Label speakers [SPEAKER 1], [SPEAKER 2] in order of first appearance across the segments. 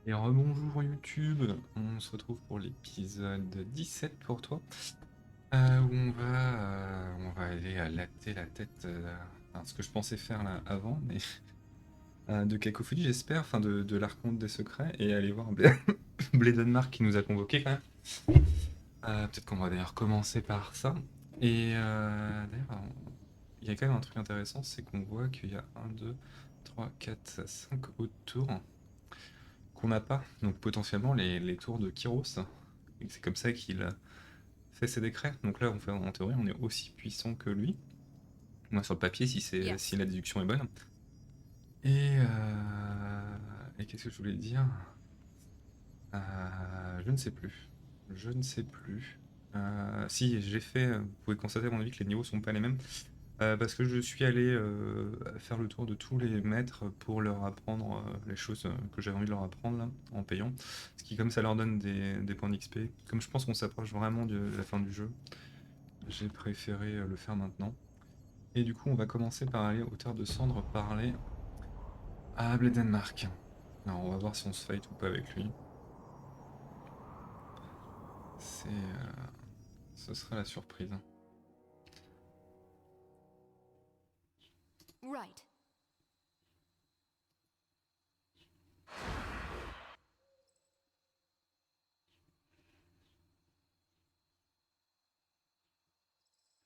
[SPEAKER 1] Et rebonjour YouTube, on se retrouve pour l'épisode 17 pour toi, où on va aller latter la tête, enfin, ce que je pensais faire là avant, mais de Cacophonie j'espère, enfin de l'Archonte des Secrets, et aller voir Bledenmark qui nous a convoqués quand même. Peut-être qu'on va d'ailleurs commencer par ça. Et d'ailleurs, il y a quand même un truc intéressant, c'est qu'on voit qu'il y a 1, 2, 3, 4, 5 autres tours qu'on n'a pas, donc potentiellement les tours de Kyros. Et c'est comme ça qu'il fait ses décrets. Donc là, en théorie, on est aussi puissant que lui. Moi, sur le papier, si
[SPEAKER 2] Yes.
[SPEAKER 1] la déduction est bonne. Et, et qu'est-ce que je voulais dire? Je ne sais plus. Je ne sais plus. Si, j'ai fait. Vous pouvez constater à mon avis que les niveaux sont pas les mêmes. Parce que je suis allé faire le tour de tous les maîtres pour leur apprendre les choses que j'avais envie de leur apprendre là, en payant. Ce qui, comme ça leur donne des points d'XP. Comme je pense qu'on s'approche vraiment de la fin du jeu, j'ai préféré le faire maintenant. Et du coup, on va commencer par aller au Terre de Cendre parler à Bledenmark. Alors, on va voir si on se fight ou pas avec lui. Ce sera la surprise.
[SPEAKER 2] Right.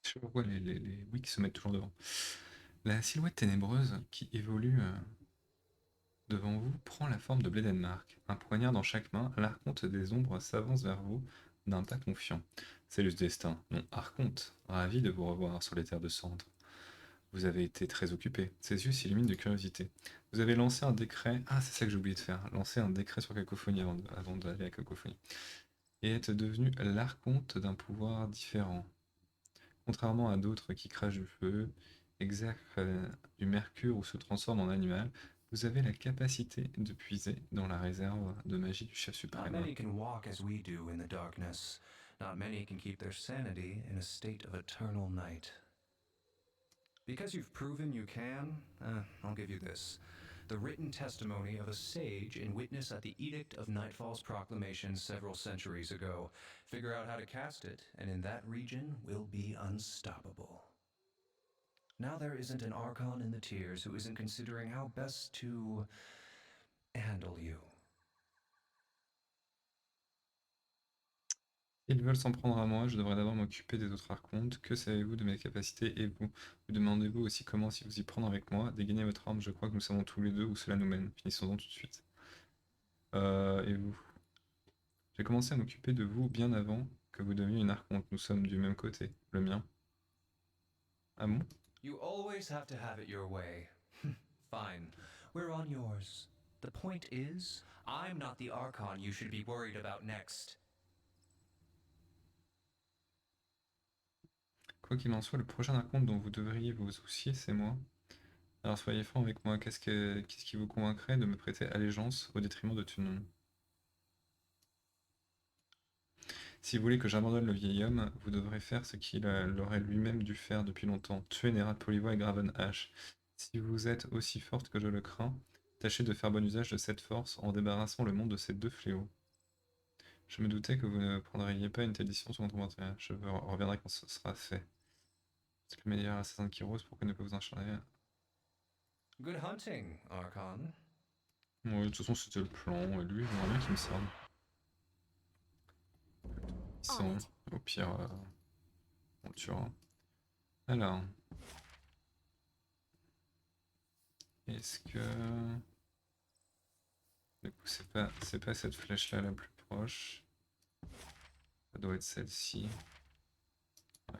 [SPEAKER 1] Je sais pas pourquoi les wicks se mettent toujours devant. La silhouette ténébreuse qui évolue devant vous prend la forme de Bledenmark. Un poignard dans chaque main, l'Archonte des Ombres s'avance vers vous d'un pas confiant. C'est le destin. Non, Archonte, ravi de vous revoir sur les terres de Cendre. Vous avez été très occupé. Ses yeux s'illuminent de curiosité. Vous avez lancé un décret. Ah, c'est ça que j'ai oublié de faire. Lancer un décret sur Cacophonie avant d'aller à Cacophonie. Et être devenu l'archonte d'un pouvoir différent. Contrairement à d'autres qui crachent du feu, exercent du mercure ou se transforment en animal, vous avez la capacité de puiser dans la réserve de magie du chef
[SPEAKER 3] Not
[SPEAKER 1] suprême.
[SPEAKER 3] many can walk as we do in the darkness. Not many can keep their sanity in a state of eternal night. Because you've proven you can, I'll give you this. The written testimony of a sage in witness at the Edict of Nightfall's proclamation several centuries ago. Figure out how to cast it, and in that region we'll be unstoppable. Now there isn't an Archon in the Tiers who isn't considering how best to handle you.
[SPEAKER 1] Ils veulent s'en prendre à moi, je devrais d'abord m'occuper des autres archontes. Que savez-vous de mes capacités et vous? Vous demandez-vous aussi comment si vous y prendre avec moi? Dégainez votre arme, je crois que nous savons tous les deux où cela nous mène. Finissons-en tout de suite. Et vous? J'ai commencé à m'occuper de vous bien avant que vous deveniez une archonte. Nous sommes du même côté, le mien. Ah bon?
[SPEAKER 3] You always have to have it your way. Fine, we're on yours. The point is, I'm not the Archon you should be worried about next.
[SPEAKER 1] Quoi qu'il en soit, le prochain archonte dont vous devriez vous soucier, c'est moi. Alors soyez franc avec moi, qu'est-ce qui vous convaincrait de me prêter allégeance au détriment de Tunon? Si vous voulez que j'abandonne le vieil homme, vous devrez faire ce qu'il aurait lui-même dû faire depuis longtemps, tuer Nerat Polivois et Gravenhash. Si vous êtes aussi forte que je le crains, tâchez de faire bon usage de cette force en débarrassant le monde de ces deux fléaux. Je me doutais que vous ne prendriez pas une telle décision sur votre intérêt. Je reviendrai quand ce sera fait. C'est le meilleur assassin de Kyros, pourquoi ne pas vous acharner?
[SPEAKER 3] Good hunting, Archon.
[SPEAKER 1] Ouais, de toute façon c'était le plan, et lui, j'aimerais bien qu'il me serve.
[SPEAKER 2] On
[SPEAKER 1] Sans,
[SPEAKER 2] it.
[SPEAKER 1] au pire, on le tuera. Alors, est-ce que... Du coup, c'est pas cette flèche-là la plus proche. Ça doit être celle-ci. Ouais.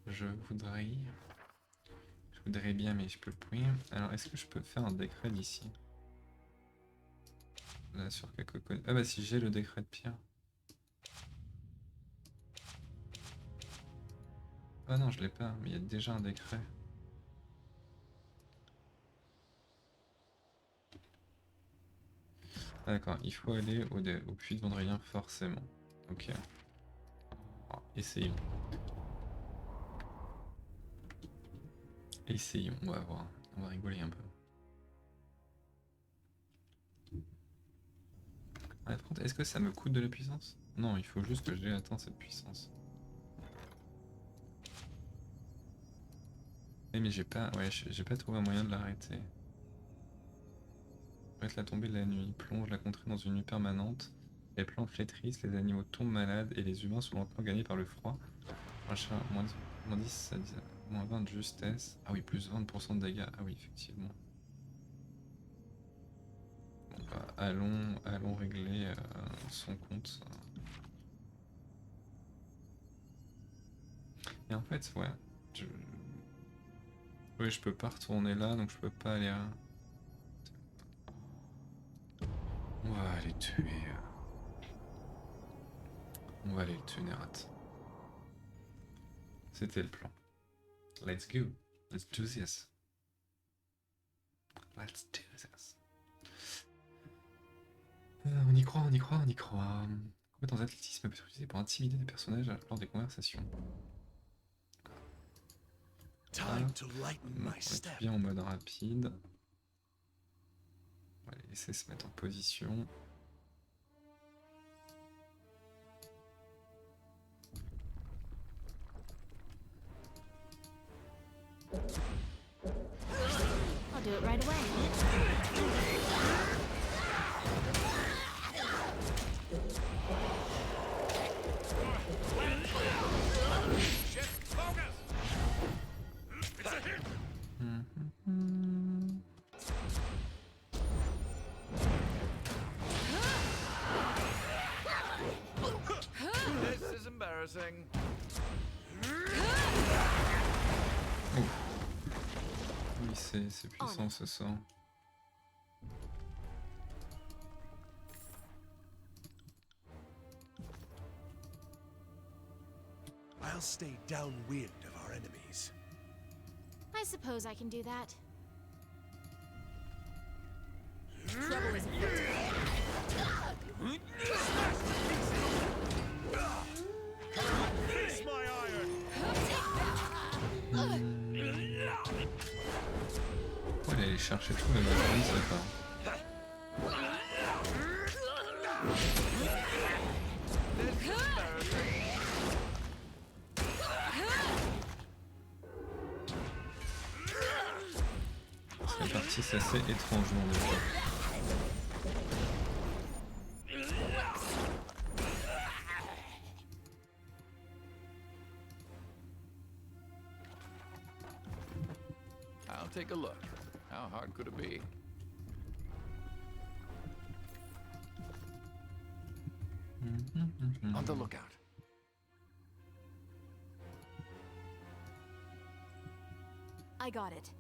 [SPEAKER 1] Je voudrais... Je voudrais bien, mais je peux plus. Alors, est-ce que je peux faire un décret d'ici? Là, sur Kakoko... Ah bah si, j'ai le décret de pierre. Ah non, je l'ai pas, mais il y a déjà un décret. Ah, d'accord, il faut aller au puits de Vendrillien forcément. Ok. Ah, essayons. Essayons, on va voir. On va rigoler un peu. Ah, par contre, est-ce que ça me coûte de la puissance? Non, il faut juste que j'ai atteint cette puissance. Eh, mais j'ai pas, ouais, j'ai pas trouvé un moyen de l'arrêter. Arrête la tombée de la nuit, plonge la contrée dans une nuit permanente. Les plantes flétrissent, les animaux tombent malades et les humains sont lentement gagnés par le froid. Machin, moins 10, moins 20 de justesse. Ah oui, plus 20% de dégâts. Ah oui, effectivement. Bon, bah, allons régler son compte. Et en fait, ouais. Je... Oui, je peux pas retourner là, donc je peux pas aller à... On va aller tuer... On va aller le tuer, Nerat. C'était le plan. Let's go. Let's do this. Let's do this. On y croit, on y croit, on y croit. Compétence d'athlétisme peut être utilisée pour intimider des personnages lors des conversations.
[SPEAKER 2] Time to lighten
[SPEAKER 1] On
[SPEAKER 2] my
[SPEAKER 1] est
[SPEAKER 2] step.
[SPEAKER 1] bien en mode rapide. On va les laisser se mettre en position.
[SPEAKER 4] I'll do it right away.
[SPEAKER 2] This is embarrassing.
[SPEAKER 1] Oui, c'est puissant ce sort.
[SPEAKER 2] I'll stay downwind of our enemies.
[SPEAKER 4] I suppose I can do that.
[SPEAKER 5] Trouble is afoot.
[SPEAKER 2] Face my iron!
[SPEAKER 1] Pourquoi aller chercher tout le matériel, ça part. C'est parti, c'est assez étrangement des fois.
[SPEAKER 6] I'll take a look. How hard could it be? On the lookout.
[SPEAKER 4] I got it.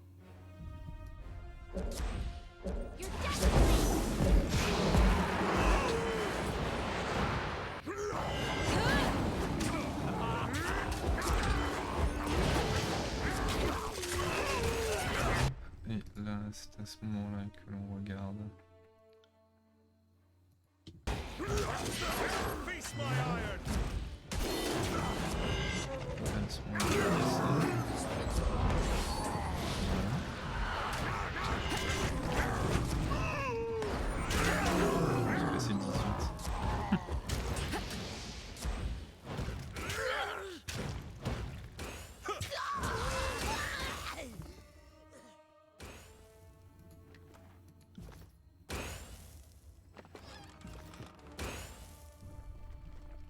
[SPEAKER 4] You're dead!
[SPEAKER 1] Et là, c'est à ce moment-là que l'on regarde.
[SPEAKER 2] Face my iron!
[SPEAKER 1] À ce moment-là, voilà. J'ai passé le 18.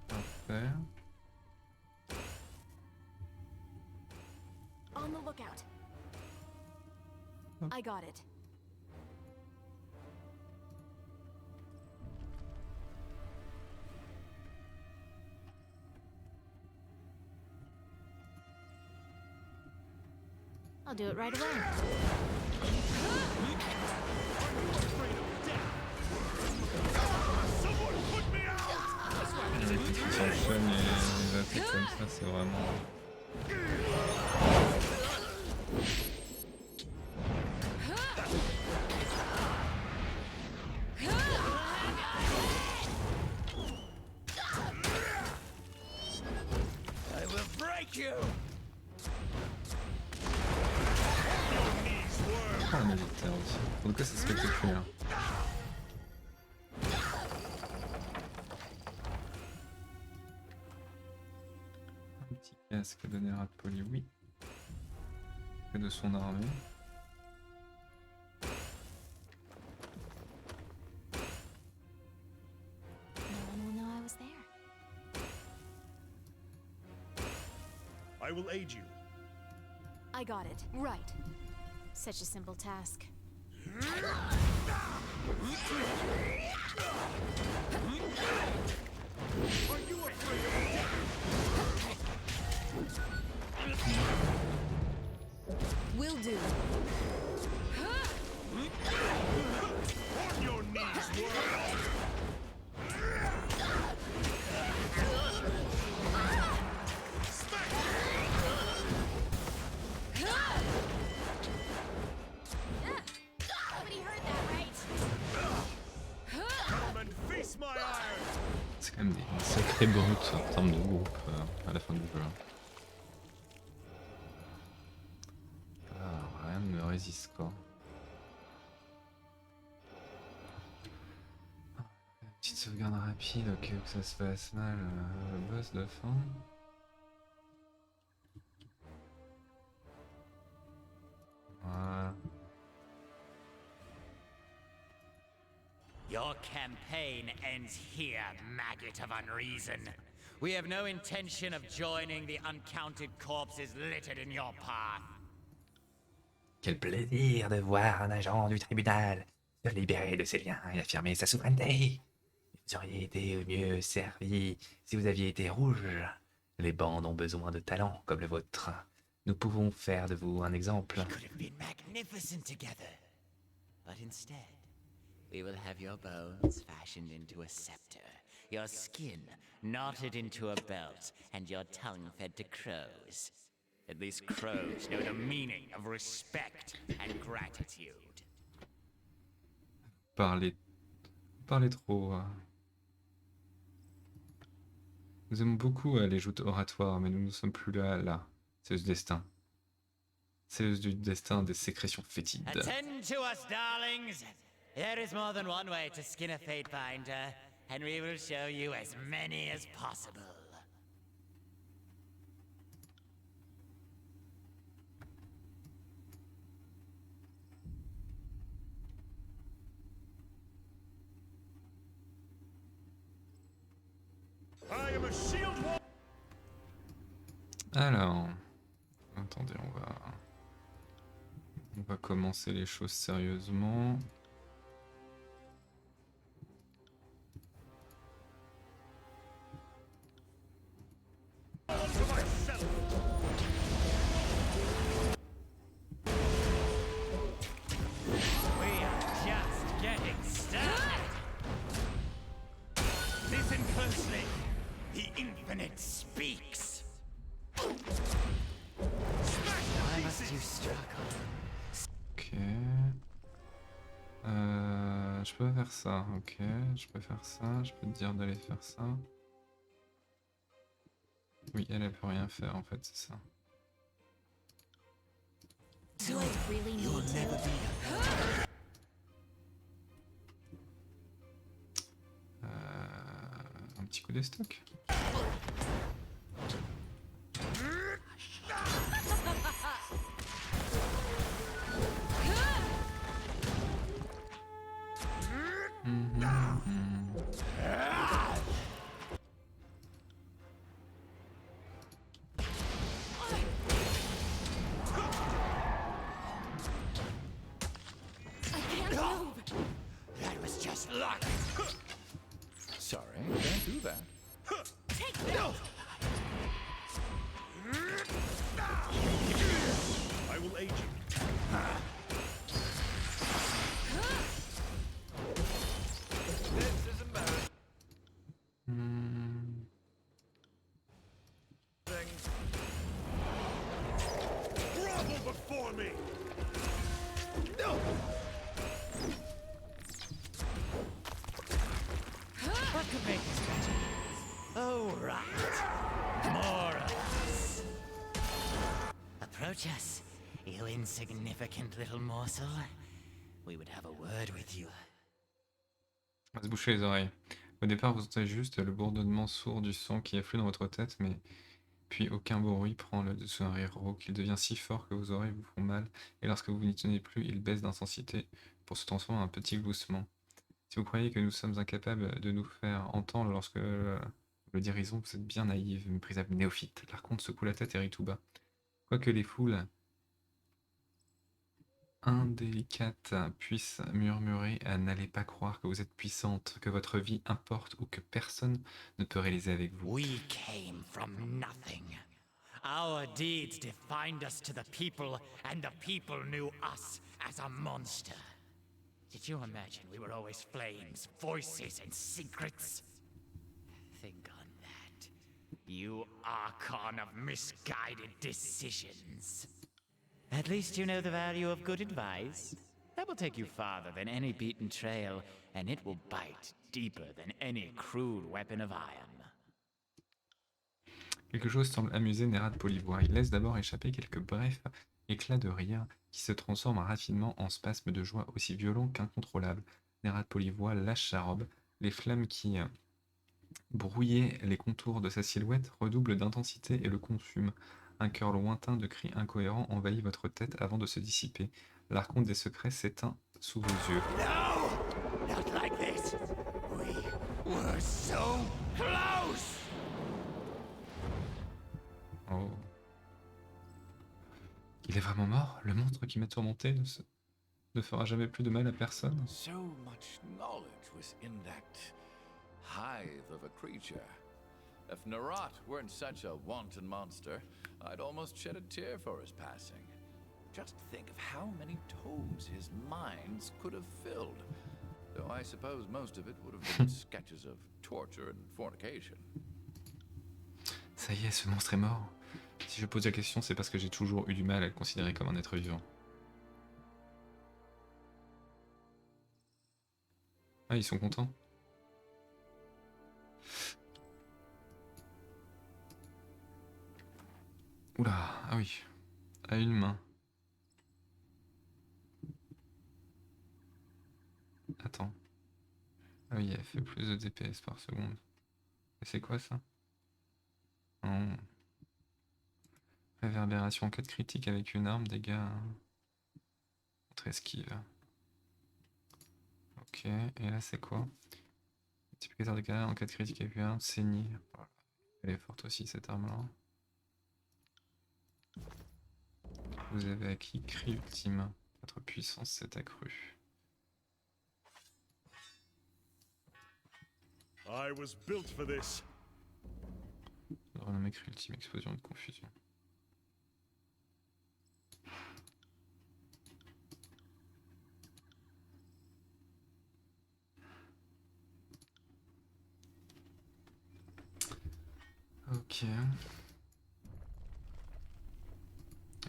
[SPEAKER 1] Parfait.
[SPEAKER 4] On the lookout. I got it. I'll do it right away.
[SPEAKER 2] Someone put me out!
[SPEAKER 1] Qui s'enchaînent les attaques comme ça, c'est vraiment...
[SPEAKER 6] you!
[SPEAKER 1] Oh, la magie de terre aussi. En tout cas, c'est spectaculaire. Un petit casque donné à Radpoli, oui. Et de son armée.
[SPEAKER 4] No one will know I was there.
[SPEAKER 2] I will aid you.
[SPEAKER 4] I got it. Right. Such a simple task.
[SPEAKER 2] Are you afraid?
[SPEAKER 5] Will do.
[SPEAKER 2] On your knees, world!
[SPEAKER 4] Nobody heard that, right?
[SPEAKER 2] Come and face my iron!
[SPEAKER 1] C'est quand même des sacrées brutes en termes de groupe à la fin du jeu. Ah, rien ne me résiste quoi. Petite sauvegarde rapide au cas où que ça se passe mal, le boss de fin. Voilà.
[SPEAKER 7] Your campaign ends here, maggot of unreason. We have no intention of joining the uncounted corpses littered in your path.
[SPEAKER 8] Quel plaisir de voir un agent du tribunal se libérer de ses liens et affirmer sa souveraineté. Vous auriez été mieux servi si vous aviez été rouge. Les bandes ont besoin de talents comme le vôtre. Nous pouvons faire de vous un exemple.
[SPEAKER 7] We could have been magnificent together. But instead, we will have your bones fashioned into a scepter, your skin knotted into a belt, and your tongue fed to crows. At least crows know the meaning of respect and gratitude.
[SPEAKER 1] Parlez trop. Nous aimons beaucoup les joutes oratoires, mais nous ne sommes plus là. C'est du destin. C'est du destin des sécrétions fétides.
[SPEAKER 7] Attend to us, darlings. There is more than one way to skin a fate binder, and we will show you as many as possible.
[SPEAKER 2] I am a shield wall!
[SPEAKER 1] Alors, attendez, on va commencer les choses sérieusement.
[SPEAKER 2] For myself!
[SPEAKER 7] We are just getting started. Listen closely. The infinite speaks. Why must you struggle?
[SPEAKER 1] Ok. Je peux faire ça, ok. Je peux faire ça, je peux te dire d'aller faire ça. Oui, elle peut rien faire en fait, c'est ça.
[SPEAKER 4] Do I really need to?
[SPEAKER 1] Un petit coup de stock.
[SPEAKER 4] I can't move.
[SPEAKER 7] That was just luck.
[SPEAKER 6] Sorry, can't do that.
[SPEAKER 4] Take this.
[SPEAKER 2] I will aid you.
[SPEAKER 6] This isn't better.
[SPEAKER 2] Grovel before me!
[SPEAKER 7] What could make this better? Oh, right. More of us. approach us, you insignificant little morsel. We would have a word with you.
[SPEAKER 1] On va se boucher les oreilles. Au départ, vous entendez juste le bourdonnement sourd du sang qui afflue dans votre tête, mais puis aucun bruit prend le dessus d'un rire rauque. Il devient si fort que vos oreilles vous font mal, et lorsque vous n'y tenez plus, il baisse d'intensité pour se transformer en un petit gloussement. Si vous croyez que nous sommes incapables de nous faire entendre lorsque le dirigeons, vous êtes bien naïve, méprisable néophyte. L'archonte secoue la tête et rit tout bas. Quoique les foules indélicates puissent murmurer, n'allez pas croire que vous êtes puissante, que votre vie importe ou que personne ne peut réaliser avec vous.
[SPEAKER 7] We came from nothing. Our deeds defined us to the people, and the people knew us as a monster. Did you imagine we were always flames, voices, and secrets? Think on that. You archon of misguided decisions. At least you know the value of good advice. That will take you farther than any beaten trail, and it will bite deeper than any crude weapon of iron.
[SPEAKER 1] Quelque chose semble amuser Nerad Polivoire. Il laisse d'abord échapper quelques brefs éclats de rire qui se transforment rapidement en spasmes de joie aussi violents qu'incontrôlables. Nerad Polivoire lâche sa robe. Les flammes qui brouillaient les contours de sa silhouette redoublent d'intensité et le consument. Un chœur lointain de cris incohérents envahit votre tête avant de se dissiper. L'archonte des secrets s'éteint sous vos yeux.
[SPEAKER 7] No! Not like this! We were so close!
[SPEAKER 1] Oh. Il est vraiment mort? Le monstre qui m'a tourmenté ne fera jamais plus de mal à personne?
[SPEAKER 6] So much knowledge was in that hive of a creature. If Narat weren't such a wanton monster, I'd almost shed a tear for his passing. Just think of how many tomes his minds could have filled. Though I suppose most of it would have been sketches of torture and fornication.
[SPEAKER 1] Ça y est, ce monstre est mort. Si je pose la question, c'est parce que j'ai toujours eu du mal à le considérer comme un être vivant. Ah, ils sont contents? Oula, ah oui, à une main. Attends. Ah oui, elle fait plus de DPS par seconde. Et c'est quoi ça? Non. Réverbération en cas de critique avec une arme, dégâts contre esquive. Ok, et là c'est quoi? Multiplicateur de dégâts en cas de critique avec une arme, saignée. Voilà. Elle est forte aussi cette arme là. Vous avez acquis cri ultime. Votre puissance s'est accrue.
[SPEAKER 2] I was built for this.
[SPEAKER 1] Renommé cri ultime, explosion de confusion. Ok.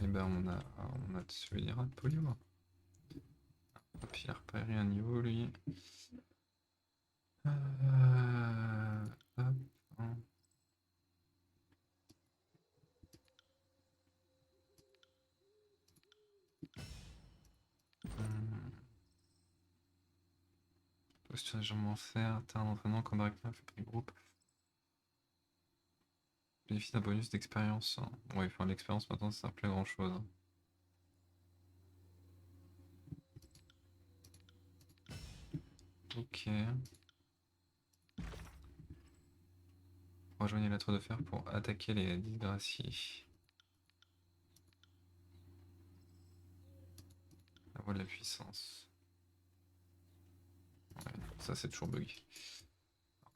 [SPEAKER 1] Et ben on a de souvenirs de polymore. Hop, il a repéré un niveau lui. Hop. Hein. Posture légèrement en fer, t'as un entraînement comme Ragnar fait par groupe. Bénéfice d'un bonus d'expérience. Hein. Ouais, enfin l'expérience maintenant ça sert plus à grand chose. Hein. Ok. Rejoignez la tour de fer pour attaquer les disgraciés. La voie de la puissance. Ouais, ça c'est toujours buggy.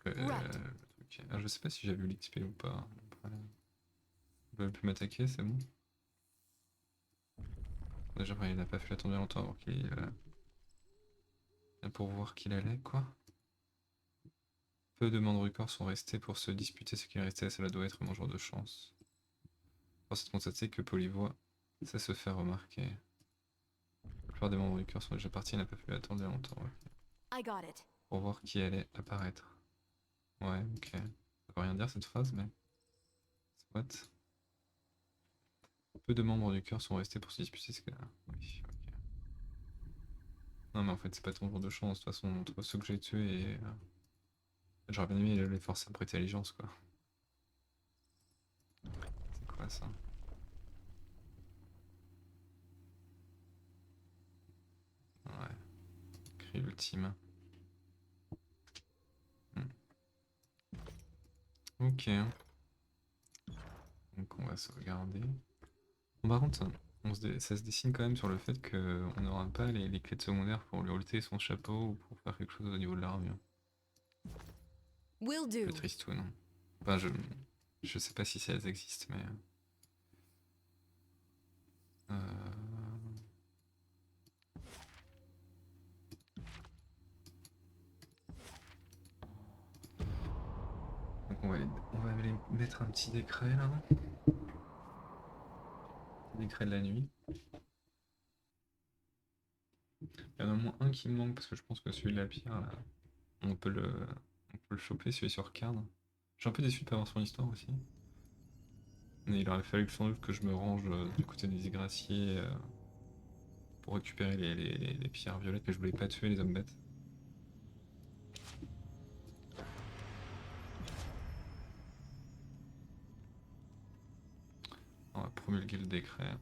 [SPEAKER 1] Le truc... Ah, je sais pas si j'ai vu l'XP ou pas. Il veut plus m'attaquer, c'est bon. Déjà, il n'a pas fait attendre longtemps avant qu'il pour voir qu'il allait, quoi. Peu de membres du corps sont restés pour se disputer ce qu'il restait, cela doit être mon jour de chance. Force est de constater que Polivoix sait se faire remarquer. La plupart des membres du corps sont déjà partis, il n'a pas pu attendre longtemps.
[SPEAKER 4] I got it.
[SPEAKER 1] Pour voir qui allait apparaître. Ouais, ok. Ça veut rien dire cette phrase, mais... What? Peu de membres du cœur sont restés pour se disputer ce cas-là. Oui, ok. Non mais en fait c'est pas ton jour de chance, de toute façon, entre ceux que j'ai tués et... J'aurais bien aimé les forcer à me prêter allégeance quoi. C'est quoi ça? Ouais. Cri ultime. Ok. Donc on va sauvegarder. Bon, par contre, ça se dessine quand même sur le fait qu'on n'aura pas les clés de secondaire pour lui ôter son chapeau ou pour faire quelque chose au niveau de l'armure.
[SPEAKER 5] Will do.
[SPEAKER 1] Le tristoun. Enfin, je sais pas si elles existent, mais... Donc on va aller mettre un petit décret là. Décret de la nuit. Il y en a au moins un qui me manque parce que je pense que celui de la pierre là, on peut le choper, celui sur Karn. Je suis un peu déçu de pas avoir son histoire aussi. Mais il aurait fallu sans doute que je me range du côté des Yggdrasiers pour récupérer les pierres violettes, mais je voulais pas tuer les hommes bêtes. On va promulguer le décret.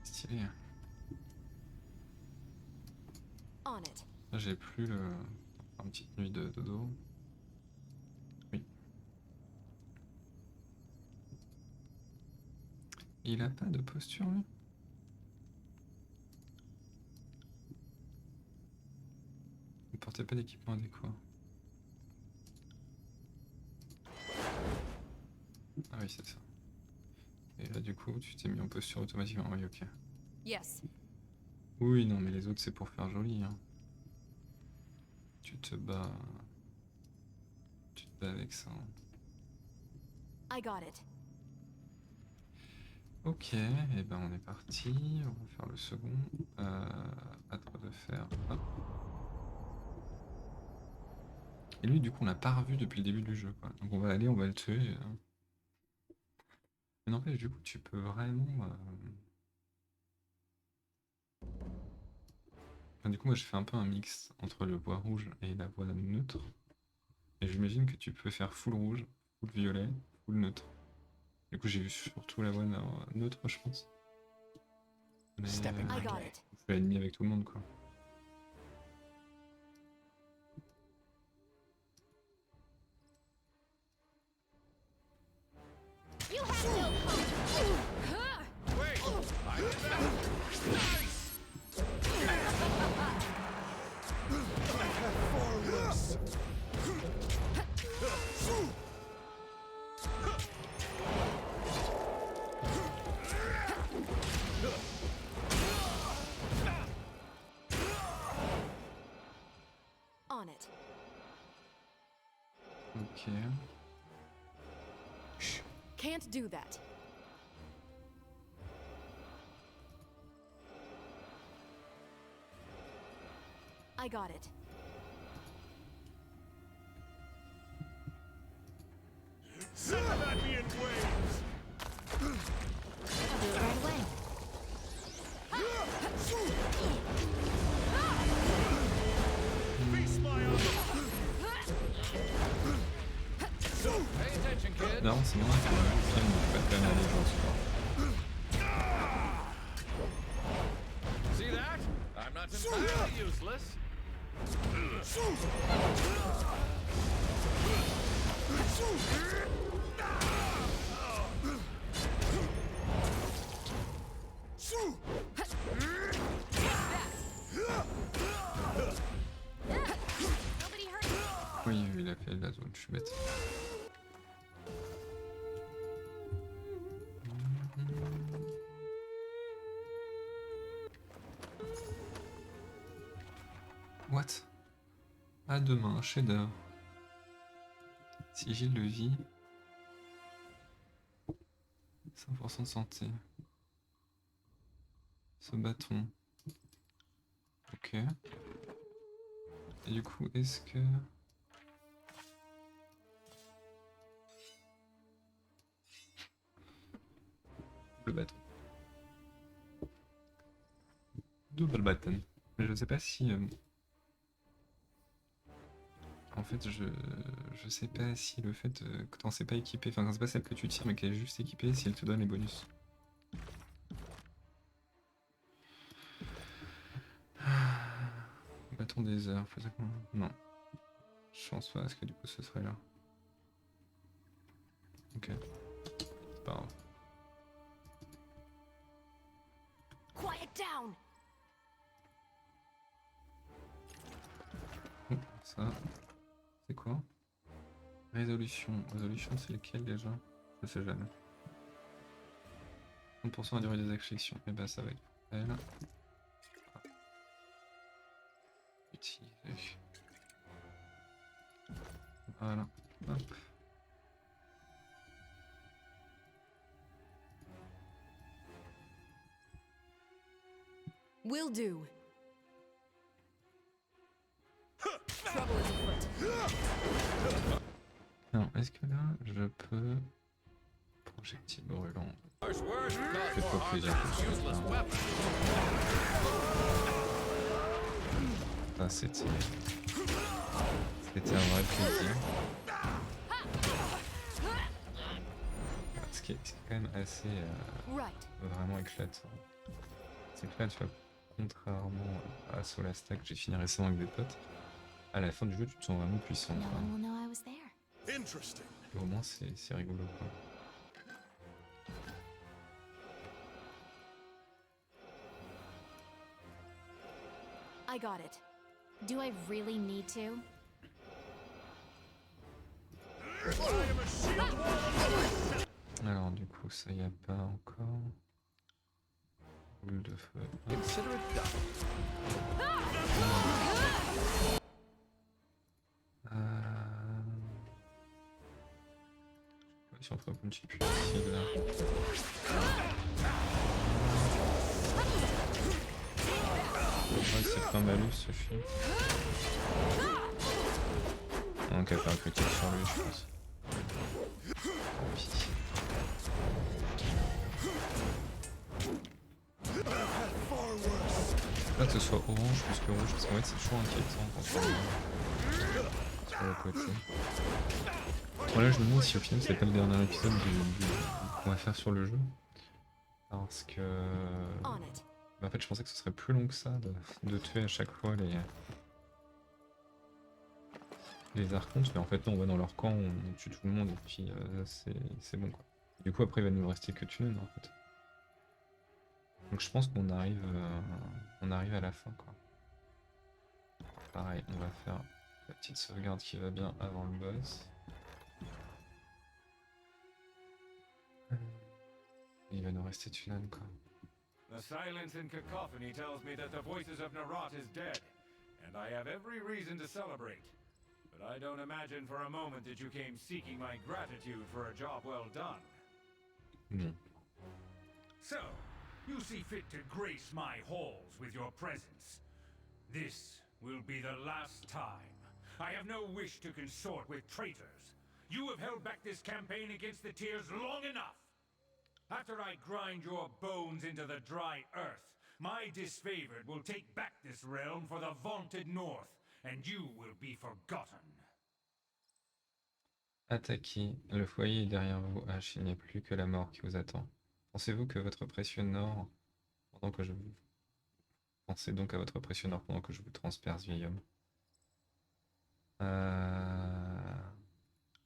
[SPEAKER 1] Stylé.
[SPEAKER 4] On it.
[SPEAKER 1] Là j'ai plus le... une petite nuit de dodo. Oui. Il a pas de posture lui? Il portait pas d'équipement adéquat. Ah oui c'est ça. Et là du coup tu t'es mis en posture automatiquement, oui ok.
[SPEAKER 5] Yes.
[SPEAKER 1] Oui non mais les autres c'est pour faire joli hein. Tu te bats avec ça.
[SPEAKER 4] I got it.
[SPEAKER 1] Ok, et ben on est parti, on va faire le second. À toi de faire. Hop. Et lui du coup on l'a pas revu depuis le début du jeu quoi. Donc on va aller, on va le tuer. Mais n'empêche du coup tu peux vraiment... Enfin, du coup moi je fais un peu un mix entre le bois rouge et la voie neutre. Et j'imagine que tu peux faire full rouge, full violet, full neutre. Du coup j'ai vu surtout la voie neutre je pense. Mais
[SPEAKER 2] Stepping
[SPEAKER 4] I
[SPEAKER 2] right
[SPEAKER 4] got
[SPEAKER 2] way.
[SPEAKER 4] it.
[SPEAKER 1] je fais l'ennemi avec tout le monde quoi.
[SPEAKER 4] You have no hope.
[SPEAKER 6] Wait! I did that! Nice!
[SPEAKER 2] Far worse.
[SPEAKER 4] On it.
[SPEAKER 1] Ok.
[SPEAKER 4] Can't do that. I got it.
[SPEAKER 2] Send them at me in waves.
[SPEAKER 4] I'll do it right away.
[SPEAKER 2] Feast my armor.
[SPEAKER 6] Pay attention, kid!
[SPEAKER 1] Non, c'est marrant que le film ne peut pas faire l'allégeance quoi.
[SPEAKER 6] See that? I'm not entirely useless.
[SPEAKER 4] Nobody hurt me.
[SPEAKER 1] Oui, il a fait la zone, je suis bête. What? À demain, chef-d'œuvre. Sigil de vie. 5% de santé. Ce bâton. Ok. Et du coup, est-ce que... Le bâton. Double button. Mais je sais pas si... En fait, je sais pas si le fait que t'en sais pas équipé, enfin quand c'est pas celle que tu tires mais qu'elle est juste équipée, si elle te donne les bonus. Bâton des heures, faisait quoi? Non. Je pense pas, parce que du coup ce serait là. Ok. C'est pas grave.
[SPEAKER 4] Quiet down!
[SPEAKER 1] Oh, ça. C'est quoi? Résolution. Résolution, c'est lequel déjà? Je sais jamais. 30% à durée des afflictions. Et bah ça va être elle. Utiliser. Voilà. Hop.
[SPEAKER 5] Will do. Trouble is afoot.
[SPEAKER 1] Alors, est-ce que là, je peux... Projectile brûlant. Peut-être pas plaisir tout de suite, là. Ah, c'était un vrai plaisir. Ce qui est quand même assez vraiment éclatant. C'est que là, tu vois, contrairement à Solastak que j'ai fini récemment avec des potes, à la fin du jeu, tu te sens vraiment puissant.
[SPEAKER 4] No
[SPEAKER 1] Quoi.
[SPEAKER 4] one will know I was there.
[SPEAKER 2] Interesting.
[SPEAKER 1] Et au moins, c'est rigolo. Quoi.
[SPEAKER 4] I got it. Do I really need to?
[SPEAKER 1] Alors, du coup, ça y a pas encore. Boule de feu.
[SPEAKER 6] Consider it done.
[SPEAKER 1] Si on ferait un petit peu ici, là. Ouais, c'est plein malus, ce film. On va faire un critique sur lui, je pense. Tant pis. Là, que ce soit orange plus que rouge, parce qu'en fait, c'est toujours inquiétant quand on regarde sur le côté. Voilà, je me demande si au final, c'est pas le dernier épisode qu'on va faire sur le jeu. Parce que...
[SPEAKER 4] On it.
[SPEAKER 1] Bah, en fait, je pensais que ce serait plus long que ça de tuer à chaque fois les archontes, mais en fait, non, on va dans leur camp, on tue tout le monde et puis c'est bon quoi. Du coup, après, il va nous rester que Tunen en fait. Donc, je pense qu'on arrive, on arrive à la fin quoi. Pareil, on va faire la petite sauvegarde qui va bien avant le boss. Et il va nous rester Tunen quoi.
[SPEAKER 9] The silence and cacophony tells me that the voices of Narat is dead, and I have every reason to celebrate. But I don't imagine for a moment that you came seeking my gratitude for a job well done.
[SPEAKER 1] Non.
[SPEAKER 9] So, you see fit to grace my halls with your presence. This will be the last time. I have no wish to consort with traitors. You have held back this campaign against the Tears long enough. After I grind your bones into the dry earth, my disfavored will take back this realm for the vaunted North, and you will be forgotten.
[SPEAKER 1] Attaquez, le foyer est derrière vous, H, il n'y a plus que la mort qui vous attend. Pensez-vous que votre précieux Nord, pendant que je vous... Pensez donc à votre précieux Nord pendant que je vous transperce, vieil homme.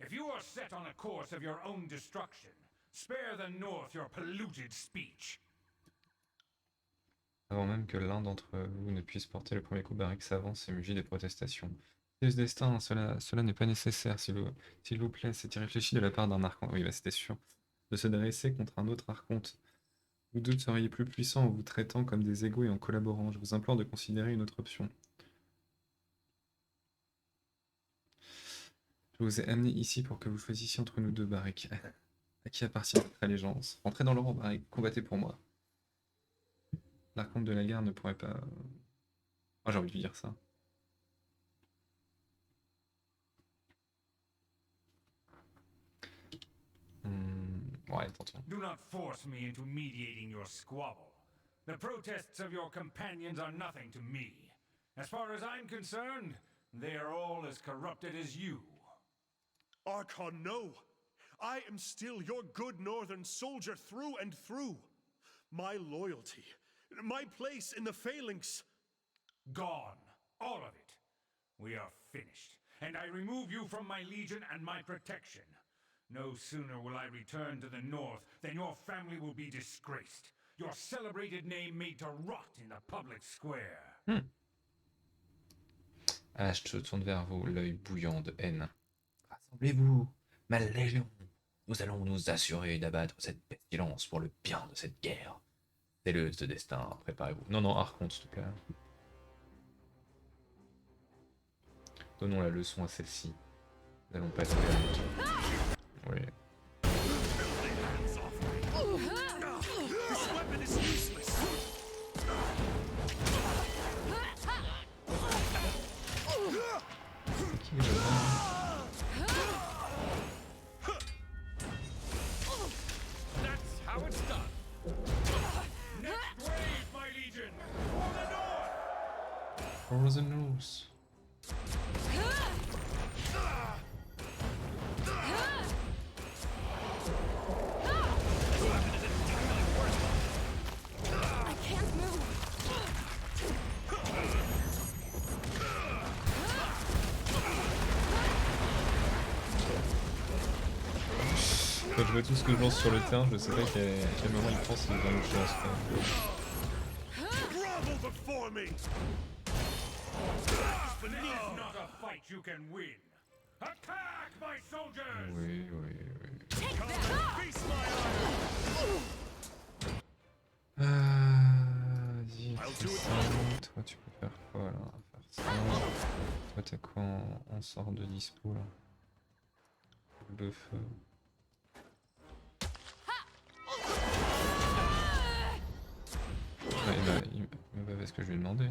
[SPEAKER 9] If you are set on a course of your own destruction, spare the North your polluted speech.
[SPEAKER 1] Avant même que l'un d'entre vous ne puisse porter le premier coup, Barik s'avance et mugit des protestations. C'est ce destin, cela n'est pas nécessaire, s'il vous plaît, c'est irréfléchi de la part d'un archonte. Oui, bah c'était sûr. De se dresser contre un autre archonte. Vous deux seriez plus puissants en vous traitant comme des égaux et en collaborant. Je vous implore de considérer une autre option. Je vous ai amené ici pour que vous choisissiez entre nous deux barriques. À qui appartient votre allégeance? Entrez dans le rang barrique, combattez pour moi. L'archonte de la guerre ne pourrait pas... Ah, j'ai envie de lui dire ça. Ouais, tentons.
[SPEAKER 9] Do not force me into mediating your squabble. The protests of your companions are nothing to me. As far as I'm concerned, they are all as corrupted as you.
[SPEAKER 2] Archon, no! I am still your good northern soldier through and through. My loyalty, my place in the phalanx.
[SPEAKER 9] Gone. All of it. We are finished, and I remove you from my legion and my protection. No sooner will I return to the north than your family will be disgraced. Your celebrated name made to rot in the public square.
[SPEAKER 1] Ash se tourne vers vous, l'œil bouillant de haine.
[SPEAKER 8] Rassemblez-vous, ma légion. Nous allons nous assurer d'abattre cette pestilence pour le bien de cette guerre. C'est le ce destin, préparez-vous.
[SPEAKER 1] Non, non, Archonte, s'il te plaît. Donnons la leçon à celle-ci. Nous n'allons pas être gagnants. Oui.
[SPEAKER 2] This weapon is useless.
[SPEAKER 1] Qui est le
[SPEAKER 9] That's how it's done. Next wave, my legion. For the north.
[SPEAKER 1] For the North.
[SPEAKER 4] I can't move.
[SPEAKER 1] Quand je vois tout ce que je lance sur le terrain, je sais pas quel moment il pense qu'il va une chance.
[SPEAKER 2] Grovel before me.
[SPEAKER 9] This is not a fight you can win. Attack, my soldiers!
[SPEAKER 1] Oui, oui, oui.
[SPEAKER 2] Feast my
[SPEAKER 1] Vas-y,
[SPEAKER 2] I'll
[SPEAKER 1] fais
[SPEAKER 2] do it.
[SPEAKER 1] ça. Toi, tu peux faire quoi là? Faire ça. Toi, t'as quoi en sort de dispo là? Boule de feu. Ouais, il m'a pas fait ce que je lui ai demandé.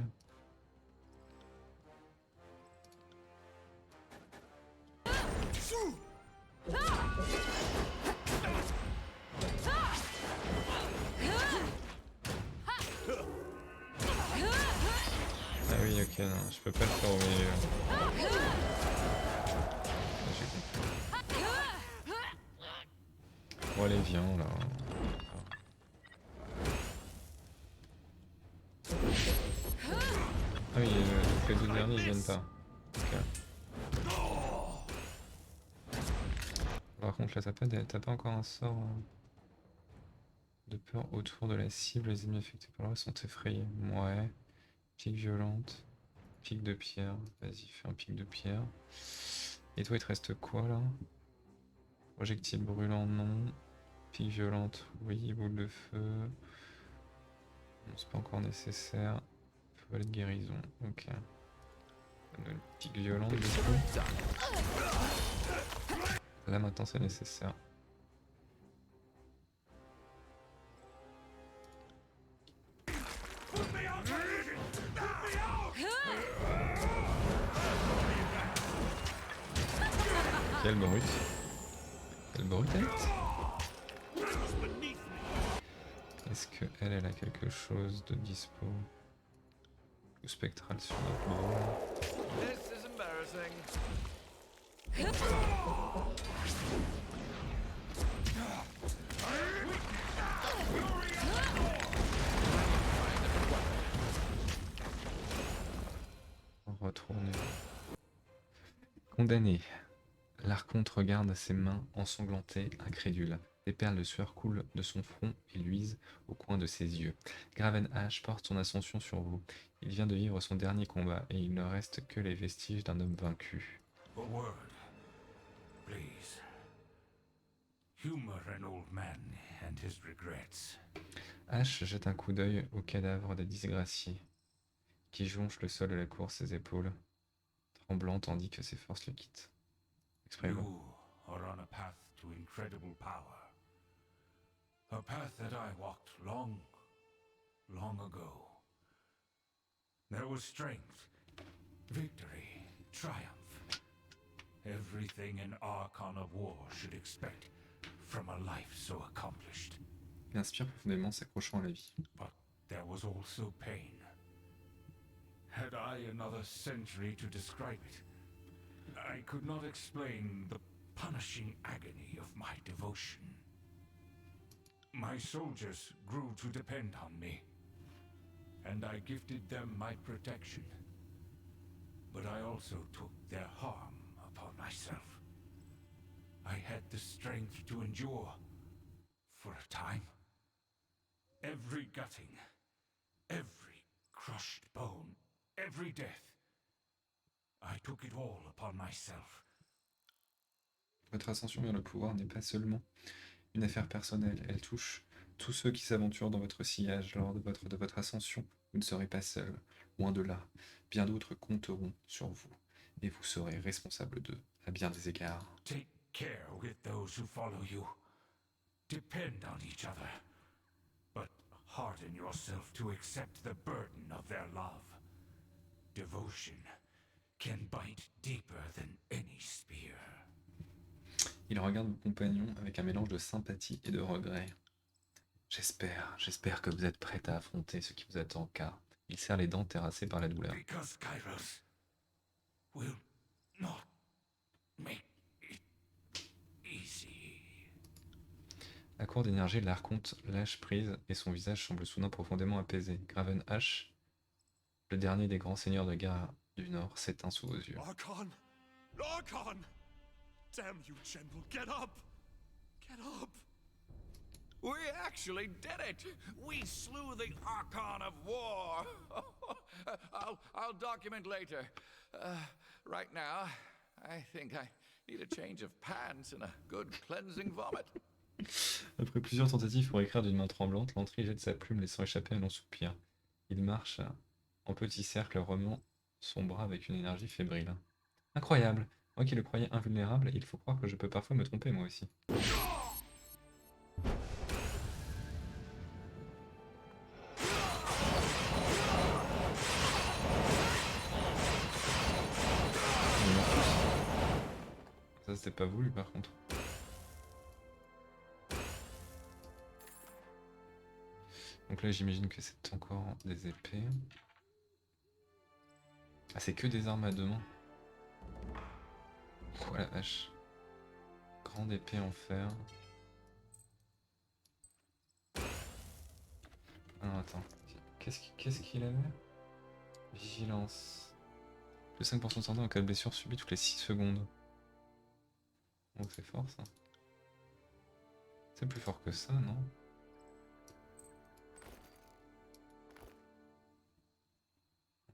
[SPEAKER 1] Ah oui, ok, non, je peux pas le faire au milieu. Ah, j'ai compris. Bon, allez, viens là. Ah oui, les deux derniers ils viennent pas. Ok. Par contre, là, t'as pas encore un sort de peur autour de la cible. Les ennemis affectés par là sont effrayés. Ouais. Pique violente. Pique de pierre. Vas-y, fais un pic de pierre. Et toi, il te reste quoi là? Projectile brûlant, non. Pique violente, oui. Boule de feu. Non, c'est pas encore nécessaire. Volet de guérison, ok. Une pique violente du coup. Là maintenant c'est nécessaire. Quelle brute. Quelle brutette. Est-ce que elle a quelque chose de dispo? Ou spectral sur notre bord.
[SPEAKER 6] This is embarrassing.
[SPEAKER 1] Retourner. Condamné. L'archonte regarde ses mains ensanglantées, incrédule. Des perles de sueur coulent de son front et luisent au coin de ses yeux. Graven Ash porte son ascension sur vous. Il vient de vivre son dernier combat et il ne reste que les vestiges d'un homme vaincu.
[SPEAKER 9] A word, please. Humor an old man and his regrets.
[SPEAKER 1] Ash jette un coup d'œil au cadavre des disgraciés, qui jonche le sol de la cour ses épaules, tremblant tandis que ses forces le quittent. Exprès, quoi.
[SPEAKER 9] You are on a path to incredible power. A path that I walked long, long ago. There was strength, victory, triumph. Everything an Archon of War should expect from a life so accomplished.
[SPEAKER 1] Il inspire profondément, s'accrochant à la vie.
[SPEAKER 9] But there was also pain. Had I another century to describe it, I could not explain the punishing agony of my devotion. My soldiers grew to depend on me, and I gifted them my protection. But I also took their harm upon myself. I had the strength to endure for a time. Every gutting, every crushed bone, every death. I took it all upon myself.
[SPEAKER 1] Votre ascension vers le pouvoir n'est pas seulement une affaire personnelle, elle touche tous ceux qui s'aventurent dans votre sillage lors de votre ascension. Vous ne serez pas seul, loin de là. Bien d'autres compteront sur vous, et vous serez responsable d'eux, à bien des égards.
[SPEAKER 9] Take care with those who follow you. Depend on each other. But harden yourself to accept the burden of their love. Devotion can bite deeper than any spear.
[SPEAKER 1] Il regarde vos compagnons avec un mélange de sympathie et de regret. J'espère que vous êtes prêts à affronter ce qui vous attend, car il serre les dents terrassées par la douleur.
[SPEAKER 9] Because Kairos will not make it easy.
[SPEAKER 1] À court d'énergie, l'Archonte lâche prise et son visage semble soudain profondément apaisé. Graven H, le dernier des grands seigneurs de guerre du Nord, s'éteint sous vos yeux.
[SPEAKER 2] Archon! Archon! Damn you, General, get up! Get up!
[SPEAKER 6] We actually did it! We slew the Archon of War! I'll document later. Right now, I think I need a change of pants and a good cleansing vomit.
[SPEAKER 1] Après plusieurs tentatives pour écrire d'une main tremblante, Lantry jette sa plume, laissant échapper un long soupir. Il marche en petit cercle, remuant son bras avec une énergie fébrile. Incroyable! Moi qui le croyais invulnérable, il faut croire que je peux parfois me tromper moi aussi. Ça c'était pas voulu par contre. Donc là j'imagine que c'est encore des épées. Ah c'est que des armes à deux mains. Oh la vache. Grande épée en fer. Ah attends. Qu'est-ce qu'il avait? Vigilance. Le 5% de santé en cas de blessure subie toutes les 6 secondes. Donc c'est fort ça. C'est plus fort que ça, non?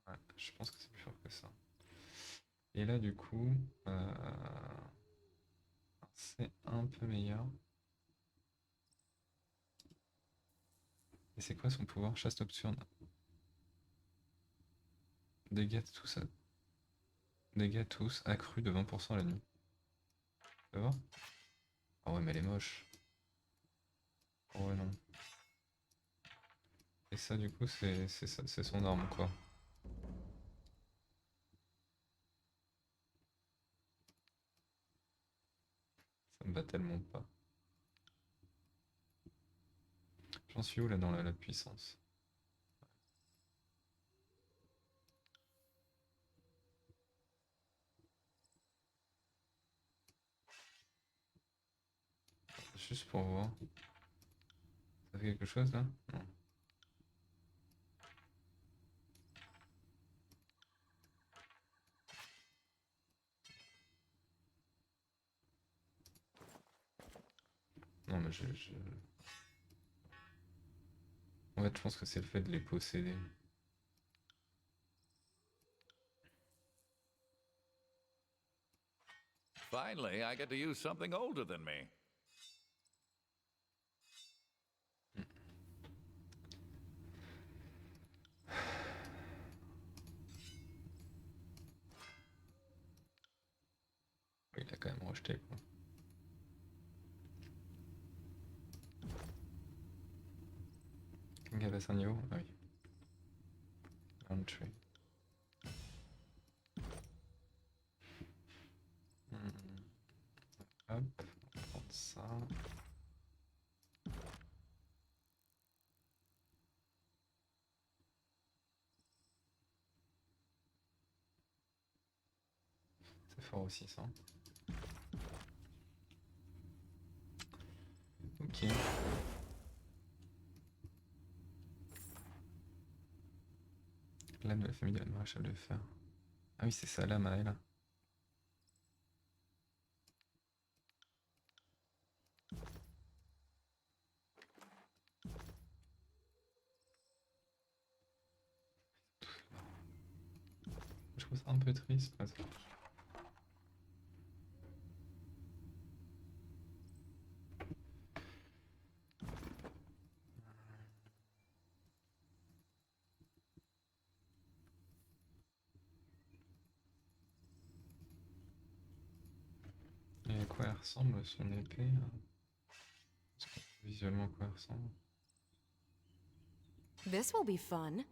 [SPEAKER 1] Ouais, je pense que c'est plus fort que ça. Et là du coup, c'est un peu meilleur. Et c'est quoi son pouvoir? Chasse nocturne. Dégâts tous, dégâts tous accrus de 20% la nuit. Tu vas voir? Ah ouais mais elle est moche. Oh ouais non. Et ça du coup c'est son arme quoi. Ça me va tellement pas. J'en suis où là dans la puissance? Juste pour voir. Ça fait quelque chose là? Non. Non mais en fait je pense que c'est le fait de les posséder.
[SPEAKER 6] Finally, I get to use something older than me.
[SPEAKER 1] Il a quand même acheter quoi. Quelqu'un passe un niveau? Ah oui. Entry. Hop, on va prendre ça. C'est fort aussi ça. Ok. Lame de la famille de la maréchale de fer. Ah oui, c'est ça, lame à elle. Je trouve ça un peu triste parce que... Et à quoi elle ressemble son épée? Visuellement à quoi elle ressemble?
[SPEAKER 5] This will be fun.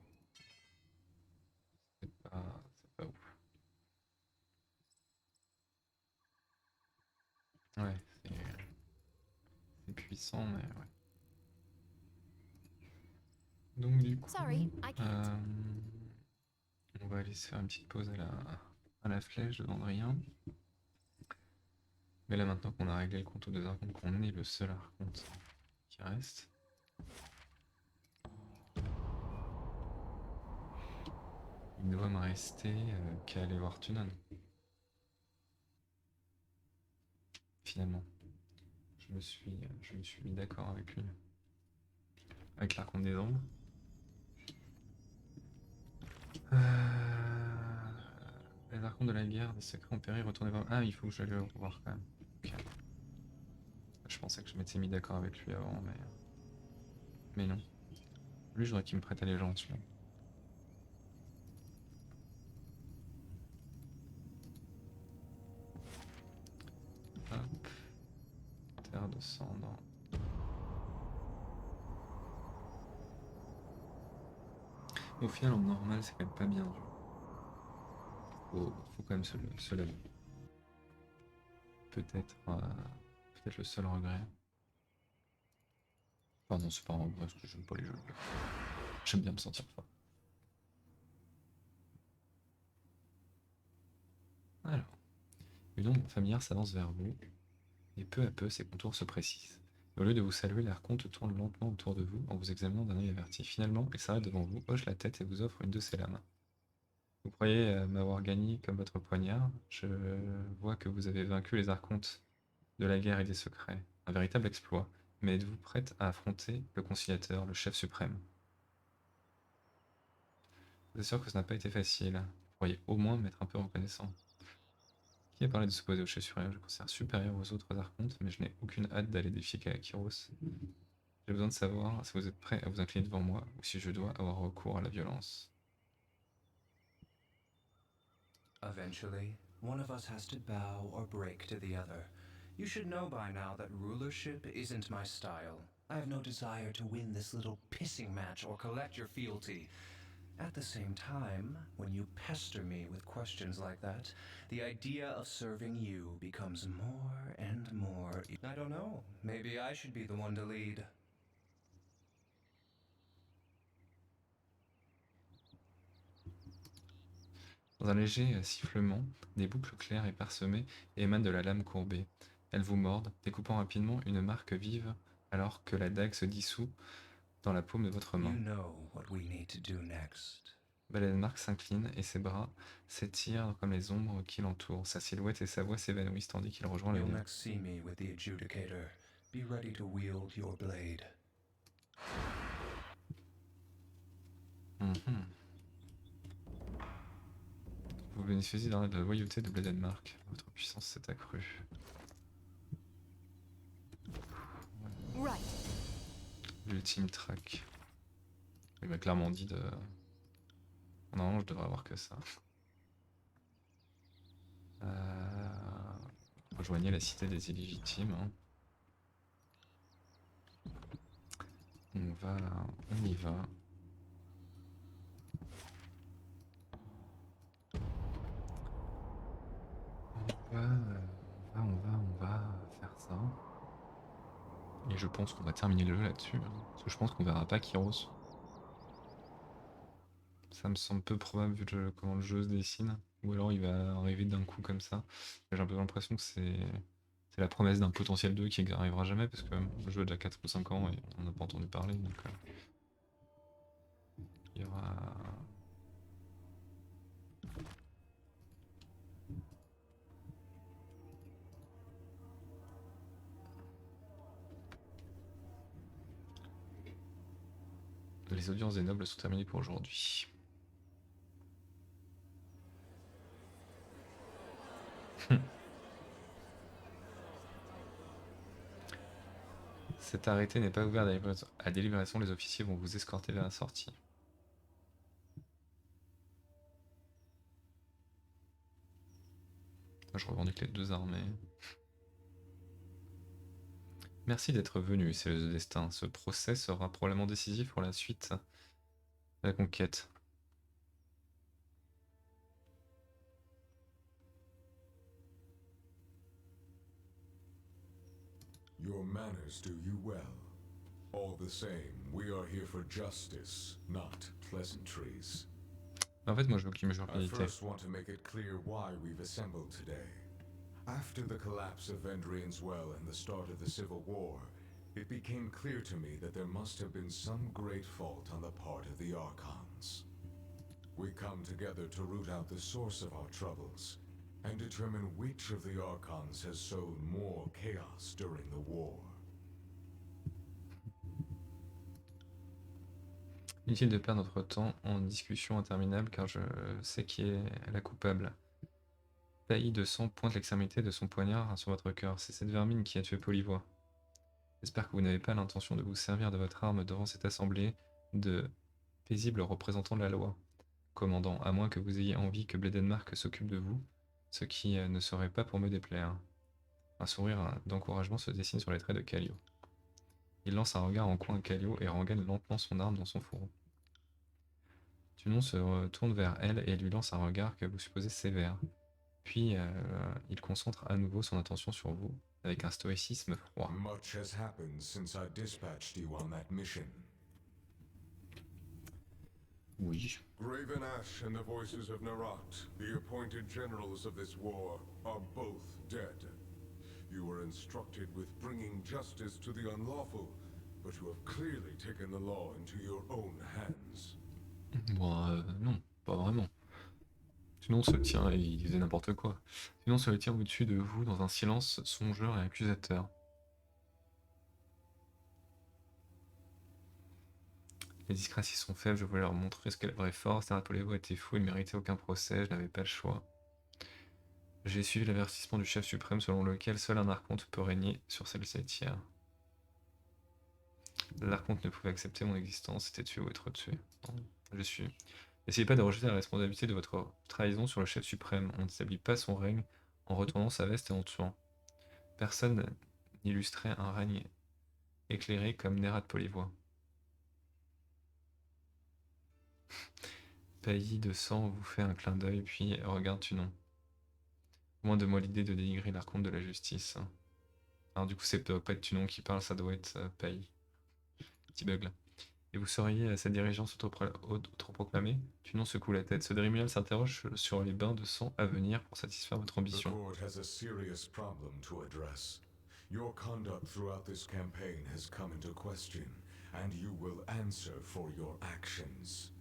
[SPEAKER 1] C'est pas ouf. Ouais, c'est puissant, mais ouais. Donc du coup,
[SPEAKER 4] Sorry, I can't.
[SPEAKER 1] on va aller se faire une petite pause à la flèche de Dandrien. Mais là maintenant qu'on a réglé le compte aux deux archontes, qu'on est le seul archonte qui reste. Il ne doit me rester qu'à aller voir Tunon. Finalement. Je me suis mis d'accord avec lui. Avec l'archonte des ombres. Les archontes de la guerre, des secrets ont péri, retournez voir. Ah, il faut que je le revoir quand même. Ok. Je pensais que je m'étais mis d'accord avec lui avant, mais non. Lui, je voudrais qu'il me prête allégeance, lui. Hop. Terre de cendre. Au final, en normal, c'est quand même pas bien. Faut quand même se l'avouer. Peut-être le seul regret. Enfin non, c'est pas un regret parce que j'aime pas les jeux. J'aime bien me sentir fort. Alors, une ombre familière s'avance vers vous, et peu à peu ses contours se précisent. Et au lieu de vous saluer, l'archonte tourne lentement autour de vous en vous examinant d'un œil averti. Finalement, il s'arrête devant vous, hoche la tête et vous offre une de ses lames. Vous croyez m'avoir gagné comme votre poignard? Je vois que vous avez vaincu les archontes de la guerre et des secrets. Un véritable exploit. Mais êtes-vous prête à affronter le conciliateur, le chef suprême? Vous êtes sûr que ce n'a pas été facile. Vous pourriez au moins m'être un peu reconnaissant. Qui a parlé de s'opposer au chef suprême? Je le considère supérieur aux autres archontes, mais je n'ai aucune hâte d'aller défier Kyros. J'ai besoin de savoir si vous êtes prêt à vous incliner devant moi, ou si je dois avoir recours à la violence.
[SPEAKER 3] Eventually, one of us has to bow or break to the other. You should know by now that rulership isn't my style. I have no desire to win this little pissing match or collect your fealty. At the same time, when you pester me with questions like that, the idea of serving you becomes more and more... I don't know. Maybe I should be the one to lead.
[SPEAKER 1] Dans un léger sifflement, des boucles claires et parsemées émanent de la lame courbée. Elles vous mordent, découpant rapidement une marque vive alors que la dague se dissout dans la paume de votre main.
[SPEAKER 3] You know what we need to do next.
[SPEAKER 1] Bledenmark s'incline et ses bras s'étirent comme les ombres qui l'entourent. Sa silhouette et sa voix s'évanouissent tandis qu'il rejoint le
[SPEAKER 3] You'll
[SPEAKER 1] lion.
[SPEAKER 3] next see me with the adjudicator. Be ready to wield your blade.
[SPEAKER 1] Vous bénéficiez de la loyauté de Bledenmark. Votre puissance s'est accrue.
[SPEAKER 4] Right.
[SPEAKER 1] L'ultime track. Il m'a clairement dit de... Normalement, je devrais avoir que ça. Rejoignez la cité des illégitimes. Hein. On y va. On va faire ça. Et je pense qu'on va terminer le jeu là-dessus. Hein, parce que je pense qu'on verra pas Kyros. Ça me semble peu probable vu comment le jeu se dessine. Ou alors il va arriver d'un coup comme ça. J'ai un peu l'impression que c'est la promesse d'un potentiel 2 qui n'arrivera jamais parce que le jeu a déjà 4 ou 5 ans et on n'a pas entendu parler. Donc il y aura... Les audiences des nobles sont terminées pour aujourd'hui. Cet arrêté n'est pas ouvert à délibération, les officiers vont vous escorter vers la sortie. Je revendique les 2 armées. Merci d'être venu, c'est le destin. Ce procès sera probablement décisif pour la suite de la conquête.
[SPEAKER 10] Your manners do you well. All the same, we are here for justice, not pleasantries.
[SPEAKER 1] En fait, moi je veux qu'il me joue
[SPEAKER 10] I first want to make it clear why we've assembled today. After the collapse of Vendrian's Well and the start of the Civil War, it became clear to me that there must have been some great fault on the part of the Archons. We come together to root out the source of our troubles, and determine which of the Archons has sown more chaos during the war.
[SPEAKER 1] Inutile de perdre notre temps en discussion interminable car je sais qui est la coupable. Taillis de sang pointe l'extrémité de son poignard sur votre cœur. C'est cette vermine qui a tué Polivois. J'espère que vous n'avez pas l'intention de vous servir de votre arme devant cette assemblée de paisibles représentants de la loi. Commandant, à moins que vous ayez envie que Bledenmark s'occupe de vous, ce qui ne serait pas pour me déplaire. Un sourire d'encouragement se dessine sur les traits de Kallio. Il lance un regard en coin à Kallio et rengaine lentement son arme dans son fourreau. Tunon se retourne vers elle et lui lance un regard que vous supposez sévère. Puis il concentre à nouveau son attention sur vous avec un stoïcisme froid.
[SPEAKER 10] Much has happened since I dispatched you on that mission.
[SPEAKER 1] Oui.
[SPEAKER 10] Graven Ash and the voices of Narat, the appointed generals of this war, are both dead. You were instructed with bringing justice to the unlawful, but you have clearly taken the law into your own hands.
[SPEAKER 1] Bon, non, pas vraiment. Tunon se tient, et il disait n'importe quoi. Tunon se tient au-dessus de vous dans un silence songeur et accusateur. Les discréties sont faibles, je voulais leur montrer ce qu'est la vraie force. Polivois était fou, il ne méritait aucun procès, je n'avais pas le choix. J'ai suivi l'avertissement du chef suprême selon lequel seul un archonte peut régner sur celle tiers. L'archonte ne pouvait accepter mon existence, c'était tuer ou être tué. Non, je suis. N'essayez pas de rejeter la responsabilité de votre trahison sur le chef suprême. On n'établit pas son règne en retournant sa veste et en tuant. Personne n'illustrait un règne éclairé comme Nerat Polivois. Paillis de sang vous fait un clin d'œil, puis regarde Tunon. Moins de moi l'idée de dénigrer l'archonte de la justice. Alors du coup, c'est pas être Tunon qui parle, ça doit être Paillis. Petit bug là. Et vous seriez cette dirigeance autoproclamée? Tunon secoue la tête. Ce Dériminal s'interroge sur les bains de sang à venir pour satisfaire votre ambition.
[SPEAKER 10] The court has a serious problem to address. Your conduct throughout this campaign has come into question, and you will answer for your actions.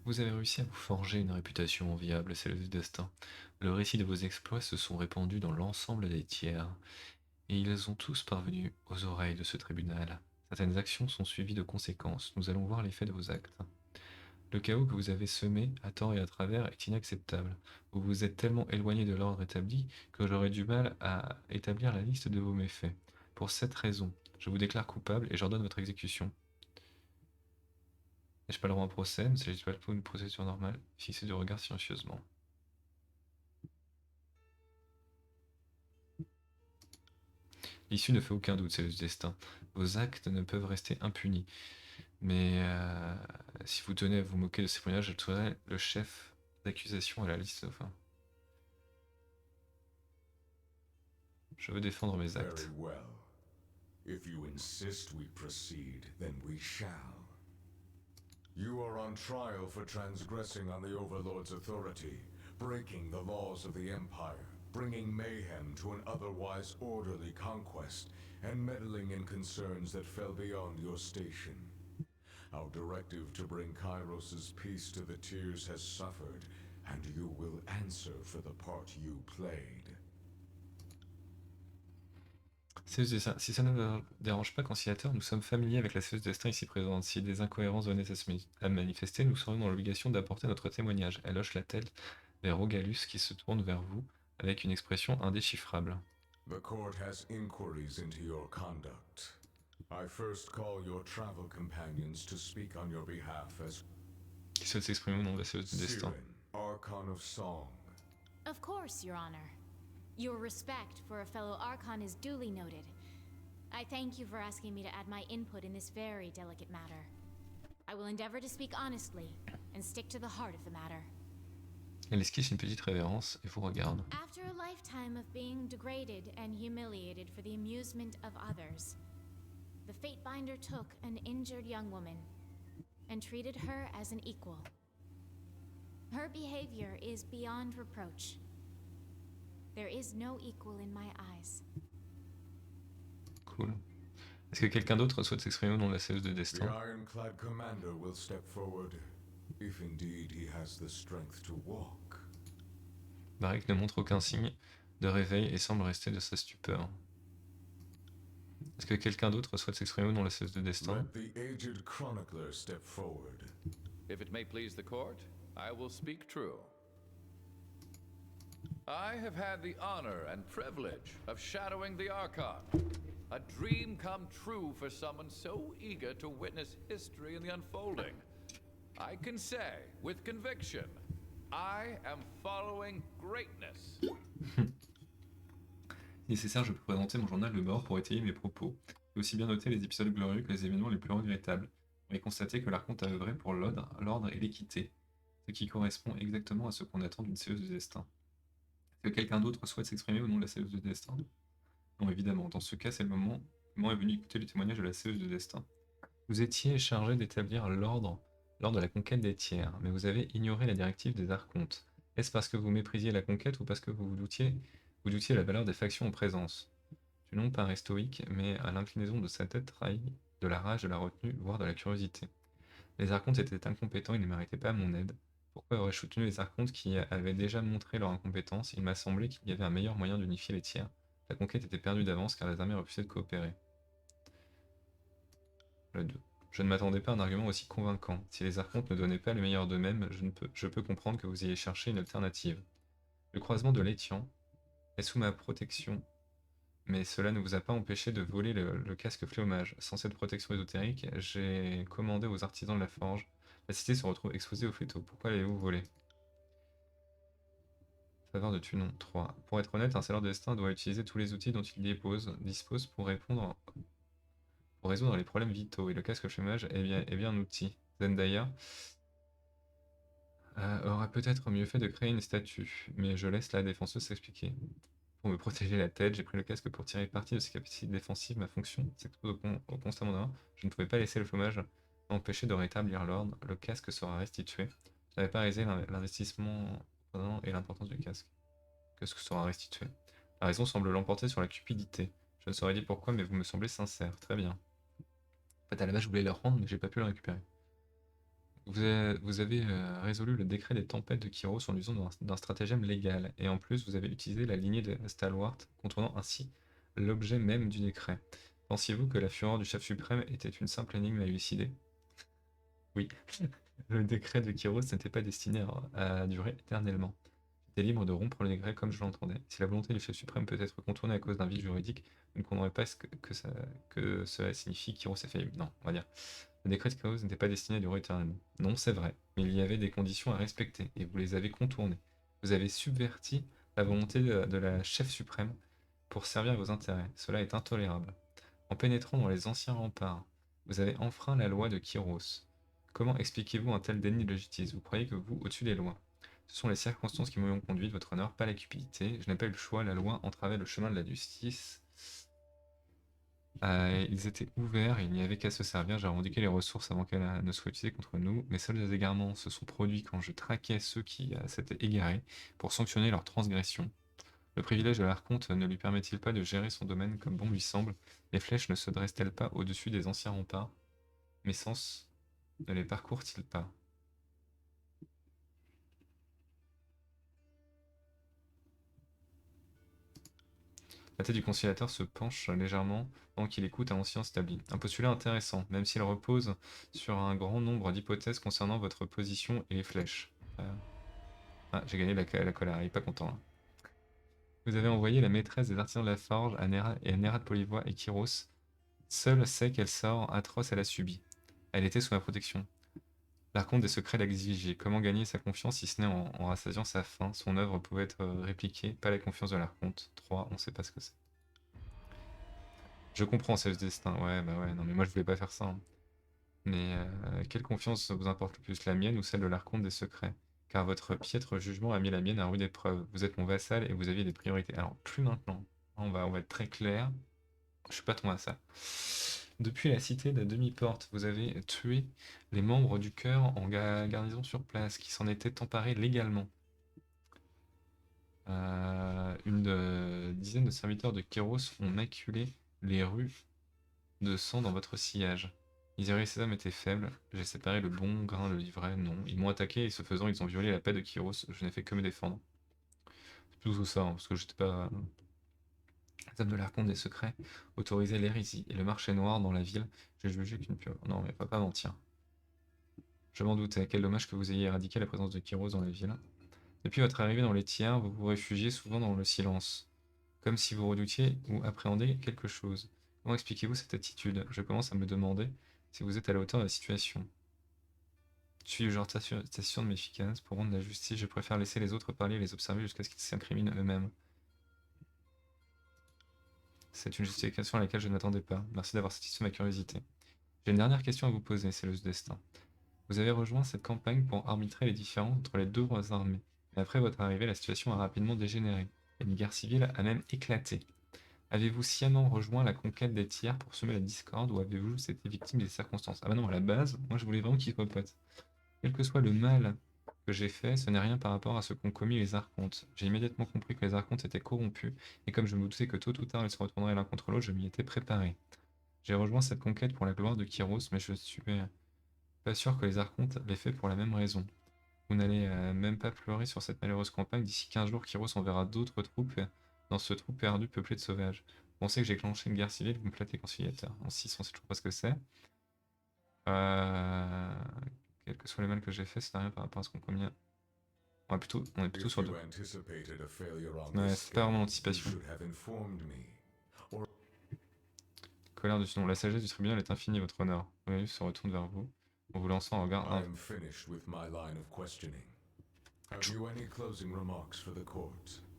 [SPEAKER 1] Vous avez réussi à vous forger une réputation enviable, c'est le destin. Le récit de vos exploits se sont répandus dans l'ensemble des tiers, et ils ont tous parvenu aux oreilles de ce tribunal. Certaines actions sont suivies de conséquences, nous allons voir l'effet de vos actes. Le chaos que vous avez semé, à tort et à travers, est inacceptable. Vous vous êtes tellement éloigné de l'ordre établi que j'aurais du mal à établir la liste de vos méfaits. Pour cette raison, je vous déclare coupable et j'ordonne votre exécution. N'ai-je pas le droit à un procès? Ne s'agit pas pour une procédure normale? Fixer du regard silencieusement. L'issue ne fait aucun doute, c'est le destin. Vos actes ne peuvent rester impunis. Mais si vous tenez à vous moquer de ces témoignages, j'ajouterai le chef d'accusation à la liste. Enfin, je veux défendre mes actes.
[SPEAKER 10] Very well. If you insist we proceed, then we shall. You are on trial for transgressing on the Overlord's authority, breaking the laws of the Empire, bringing mayhem to an otherwise orderly conquest, and meddling in concerns that fell beyond your station. Our directive to bring Kairos' peace to the Tears has suffered, and you will answer for the part you played.
[SPEAKER 1] Si ça ne vous dérange pas, conciliateur, nous sommes familiers avec la séance de destin ici présente. Si des incohérences venaient à manifester, nous serions dans l'obligation d'apporter notre témoignage. Elle hoche la tête vers Rogalus qui se tourne vers vous avec une expression indéchiffrable.
[SPEAKER 10] The court has inquiries into your conduct. I first call your travel companions to speak on your behalf as
[SPEAKER 1] Qui souhaite s'exprimer au nom de la séance de destin?
[SPEAKER 10] Siren, Archon of Song.
[SPEAKER 4] Of course, Your Honor. Your respect for a fellow Archon is duly noted. I thank you for asking me to add my input in this very delicate matter. I will endeavor to speak honestly and stick to the heart of the matter.
[SPEAKER 1] Elle esquisse une petite révérence et vous regarde.
[SPEAKER 4] After a lifetime of being degraded and humiliated for the amusement of others, the Fatebinder took an injured young woman and treated her as an equal. Her behavior is beyond reproach. There is no equal in my eyes.
[SPEAKER 1] Cool. Est-ce que quelqu'un d'autre souhaite s'exprimer au nom de la séance de
[SPEAKER 10] The
[SPEAKER 1] destin?
[SPEAKER 10] Ironclad Commander will step forward, if indeed he has the strength to walk.
[SPEAKER 1] Barik ne montre aucun signe de réveil et semble rester de sa stupeur. Est-ce que quelqu'un d'autre souhaite s'exprimer au nom de la séance de destin?
[SPEAKER 10] Let the aged chronicler step forward.
[SPEAKER 6] If it may please the court, I will speak true. I have had the honor and privilege of shadowing the Archon. A dream come true for someone so eager to witness history in the unfolding. I can say, with conviction, I am following greatness.
[SPEAKER 1] Nécessaire, je peux présenter mon journal de bord pour étayer mes propos. J'ai aussi bien noté les épisodes glorieux que les événements les plus regrettables. On va constater que l'Archonte a œuvré pour l'ordre et l'équité, ce qui correspond exactement à ce qu'on attend d'une séance de destin. Est-ce que quelqu'un d'autre souhaite s'exprimer au nom de la séance de destin? Non, évidemment. Dans ce cas, c'est le moment est venu écouter le témoignage de la séance de destin. Vous étiez chargé d'établir l'ordre lors de la conquête des tiers, mais vous avez ignoré la directive des archontes. Est-ce parce que vous méprisiez la conquête ou parce que vous doutiez de la valeur des factions en présence? Tu non pas stoïque, mais à l'inclinaison de sa tête trahie de la rage, de la retenue, voire de la curiosité. Les archontes étaient incompétents, ils ne méritaient pas mon aide. Pourquoi aurais-je soutenu les archontes qui avaient déjà montré leur incompétence? Il m'a semblé qu'il y avait un meilleur moyen d'unifier les tiers. La conquête était perdue d'avance car les armées refusaient de coopérer. Le 2. Je ne m'attendais pas à un argument aussi convaincant. Si les archontes ne donnaient pas le meilleur d'eux-mêmes, je peux comprendre que vous ayez cherché une alternative. Le croisement de l'Étian est sous ma protection, mais cela ne vous a pas empêché de voler le casque Fléomage. Sans cette protection ésotérique, j'ai commandé aux artisans de la forge. La cité se retrouve exposée au fléau. Pourquoi l'avez-vous volé? Faveur de Tunon. 3. Pour être honnête, un seigneur de destin doit utiliser tous les outils dont il dispose pour résoudre les problèmes vitaux, et le casque Fléomage est bien un outil. Zendaya aurait peut-être mieux fait de créer une statue, mais je laisse la défenseuse s'expliquer. Pour me protéger la tête, j'ai pris le casque pour tirer parti de ses capacités défensives. Ma fonction s'expose constamment d'un. Je ne pouvais pas laisser le Fléomage m'empêcher de rétablir l'ordre. Le casque sera restitué. Je n'avais pas réalisé l'investissement et l'importance du casque. Le casque sera restitué. La raison semble l'emporter sur la cupidité. Je ne saurais dire pourquoi, mais vous me semblez sincère. Très bien. En fait, à la base, je voulais le rendre, mais j'ai pas pu le récupérer. Vous avez résolu le décret des tempêtes de Kyros en usant d'un stratagème légal, et en plus vous avez utilisé la lignée de Stalwart, contournant ainsi l'objet même du décret. Pensiez-vous que la fureur du chef suprême était une simple énigme à élucider? Oui, le décret de Kyros n'était pas destiné à durer éternellement. J'étais libre de rompre le décret comme je l'entendais. Si la volonté du chef suprême peut être contournée à cause d'un vide juridique, vous ne comprendrez pas que cela signifie Kyros est faillible. Non, on va dire. Le décret de Chaos n'était pas destiné à durer éternellement. Non, c'est vrai, mais il y avait des conditions à respecter, et vous les avez contournées. Vous avez subverti la volonté de la chef suprême pour servir vos intérêts. Cela est intolérable. En pénétrant dans les anciens remparts, vous avez enfreint la loi de Kyros. Comment expliquez-vous un tel déni de justice? Vous croyez que vous, au-dessus des lois? Ce sont les circonstances qui m'y ont conduit, votre honneur, pas la cupidité. Je n'ai pas eu le choix, la loi entravait le chemin de la justice. Ils étaient ouverts, il n'y avait qu'à se servir. J'ai revendiqué les ressources avant qu'elles ne soient utilisées contre nous. Mes seuls égarements se sont produits quand je traquais ceux qui s'étaient égarés pour sanctionner leurs transgressions. Le privilège de l'archonte ne lui permet-il pas de gérer son domaine comme bon lui semble? Les flèches ne se dressent-elles pas au-dessus des anciens remparts? Mes sens ne les parcourent-ils pas? La tête du conciliateur se penche légèrement pendant qu'il écoute un ancien établi. Un postulat intéressant, même s'il repose sur un grand nombre d'hypothèses concernant votre position et les flèches. Ah, j'ai gagné la colère, il est pas content là. Vous avez envoyé la maîtresse des artisans de la forge à Nérat de Polyvoie et Kyros. Seule sait quel sort atroce elle a subi. Elle était sous ma protection. L'archonte des secrets l'exigeait. Comment gagner sa confiance si ce n'est en rassasiant sa faim? Son œuvre pouvait être répliquée, pas la confiance de l'archonte. 3, on sait pas ce que c'est. Je comprends, c'est le destin. Ouais, bah ouais, non mais moi je voulais pas faire ça, hein. Mais quelle confiance vous importe le plus, la mienne ou celle de l'archonte des secrets? Car votre piètre jugement a mis la mienne à rude épreuve. Vous êtes mon vassal et vous aviez des priorités. Alors, plus maintenant. On va être très clair. Je suis pas ton vassal. Depuis la cité de la demi-porte, vous avez tué les membres du cœur en garnison sur place, qui s'en étaient emparés légalement. Une dizaine de serviteurs de Kéros ont maculé les rues de sang dans votre sillage. Iseri et ses hommes étaient faibles, j'ai séparé le bon grain de l'ivraie, non. Ils m'ont attaqué et ce faisant, ils ont violé la paix de Kyros, je n'ai fait que me défendre. C'est plutôt ça, hein, parce que j'étais pas. Les hommes de l'archonte des secrets autorisaient l'hérésie et le marché noir dans la ville, j'ai jugé qu'une pure. Non, mais pas mentir. Je m'en doutais, quel dommage que vous ayez éradiqué la présence de Kyros dans la ville. Depuis votre arrivée dans les tiers, vous vous réfugiez souvent dans le silence, comme si vous redoutiez ou appréhendiez quelque chose. Comment expliquez-vous cette attitude? Je commence à me demander si vous êtes à la hauteur de la situation. Je suis du genre station de m'efficace. Pour rendre la justice, je préfère laisser les autres parler et les observer jusqu'à ce qu'ils s'incriminent eux-mêmes. C'est une justification à laquelle je ne m'attendais pas. Merci d'avoir satisfait ma curiosité. J'ai une dernière question à vous poser, c'est le destin. Vous avez rejoint cette campagne pour arbitrer les différends entre les deux armées. Mais après votre arrivée, la situation a rapidement dégénéré. Et une guerre civile a même éclaté. Avez-vous sciemment rejoint la conquête des tiers pour semer la discorde ou avez-vous juste été victime des circonstances? Ah bah non, à la base, moi je voulais vraiment qu'ils soient potes. Quel que soit le mal que j'ai fait, ce n'est rien par rapport à ce qu'ont commis les archontes. J'ai immédiatement compris que les archontes étaient corrompus, et comme je me doutais que tôt ou tard ils se retourneraient l'un contre l'autre, je m'y étais préparé. J'ai rejoint cette conquête pour la gloire de Kyros, mais je suis pas sûr que les archontes l'aient fait pour la même raison. Vous n'allez même pas pleurer sur cette malheureuse campagne. D'ici 15 jours, Kyros enverra d'autres troupes dans ce trou perdu peuplé de sauvages. Vous pensez que j'ai clenché une guerre civile, vous me platez conciliateur. En 6, on sait toujours pas ce que c'est. Quel que soit le mal que j'ai fait, c'est rien par rapport à ce qu'on commet. On est plutôt sur deux. Ouais, c'est pas vraiment l'anticipation. Colère du Sinon. La sagesse du tribunal est infinie, votre honneur. Loyalus se retourne vers vous en vous lançant un regard.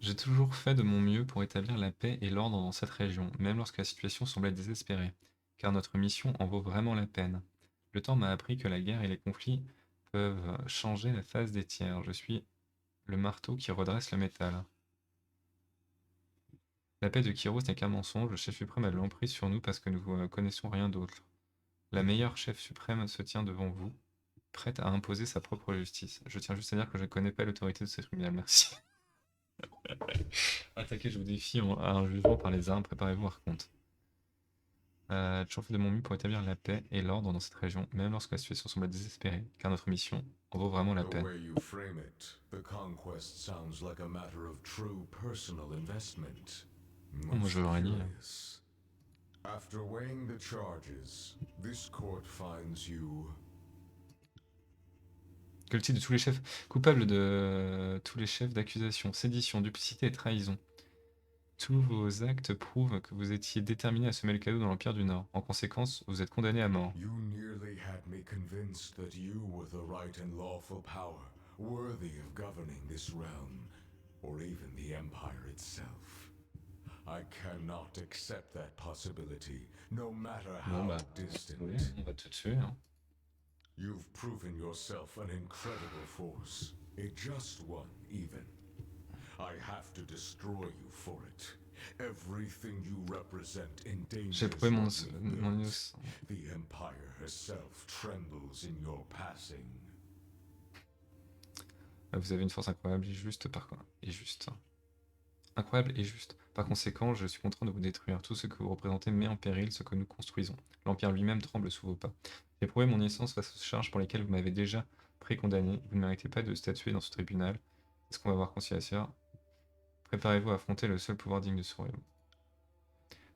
[SPEAKER 1] J'ai toujours fait de mon mieux pour établir la paix et l'ordre dans cette région, même lorsque la situation semblait désespérée, car notre mission en vaut vraiment la peine. Le temps m'a appris que la guerre et les conflits peuvent changer la face des tiers. Je suis le marteau qui redresse le métal. La paix de Kyros n'est qu'un mensonge, le chef suprême a de l'emprise sur nous parce que nous connaissons rien d'autre. La meilleure chef suprême se tient devant vous, prête à imposer sa propre justice. Je tiens juste à dire que je ne connais pas l'autorité de ce tribunal, merci. Attaquez, je vous défie à un jugement par les armes, préparez-vous archonte. J'ai toujours fait de mon mieux pour établir la paix et l'ordre dans cette région, même lorsque la situation semble désespérée, car notre mission en vaut vraiment la peine. Oh, moi je l'aurais dit.
[SPEAKER 10] After weighing the charges, this court finds you
[SPEAKER 1] Que le titre de tous les chefs, coupable de tous les chefs d'accusation, sédition, duplicité et trahison. Tous vos actes prouvent que vous étiez déterminé à semer le cadeau dans l'Empire du Nord. En conséquence, vous êtes condamné à mort.
[SPEAKER 10] You nearly had me convinced that you were the right and lawful power, worthy of governing this realm, or even the Empire itself. I cannot accept that possibility, no matter
[SPEAKER 1] Bon
[SPEAKER 10] how
[SPEAKER 1] bah,
[SPEAKER 10] distant.
[SPEAKER 1] oui, on va te tuer. Hein.
[SPEAKER 10] You've proven yourself an incredible force, a just one, even. I have to destroy you for it. Everything you represent endangers
[SPEAKER 1] J'ai prouvé mon,
[SPEAKER 10] what we've
[SPEAKER 1] mon
[SPEAKER 10] built.
[SPEAKER 1] innocence.
[SPEAKER 10] The Empire herself trembles in your passing.
[SPEAKER 1] Vous avez une force incroyable et juste par quoi et juste. Incroyable et juste. Par conséquent, je suis contraint de vous détruire. Tout ce que vous représentez met en péril ce que nous construisons. L'Empire lui-même tremble sous vos pas. J'ai prouvé mon innocence face aux charges pour lesquelles vous m'avez déjà précondamné. Vous ne méritez pas de statuer dans ce tribunal. Est-ce qu'on va voir conciliateur? Préparez-vous à affronter le seul pouvoir digne de ce royaume.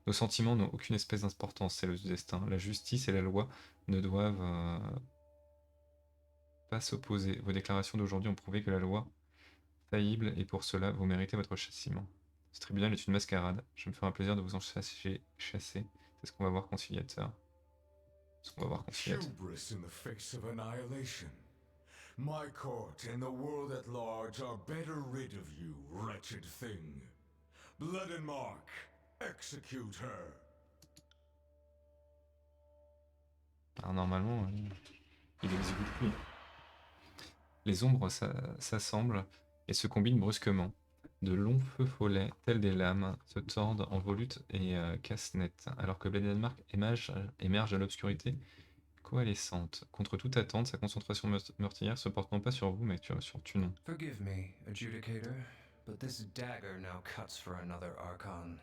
[SPEAKER 1] Nos sentiments n'ont aucune espèce d'importance, c'est le destin. La justice et la loi ne doivent pas s'opposer. Vos déclarations d'aujourd'hui ont prouvé que la loi faillible et pour cela vous méritez votre châtiment. Ce tribunal est une mascarade. Je me ferai un plaisir de vous en chasser. C'est ce qu'on va voir conciliateur. C'est ce qu'on va voir conciliateur.
[SPEAKER 10] Hubris in the face of annihilation. My court and the world at large are better rid of you, wretched thing. Blood and Mark, execute her.
[SPEAKER 1] Alors normalement, il exécute lui. Les ombres s'assemblent et se combinent brusquement. De longs feux follets, tels des lames, se tordent en volutes et casse-nettes, alors que Bledenmark émerge de l'obscurité coalescente. Contre toute attente, sa concentration meurtrière se porte non pas sur vous, mais sur Tunon.
[SPEAKER 3] Forgive me, Adjudicator, but this dagger now cuts for another Archon.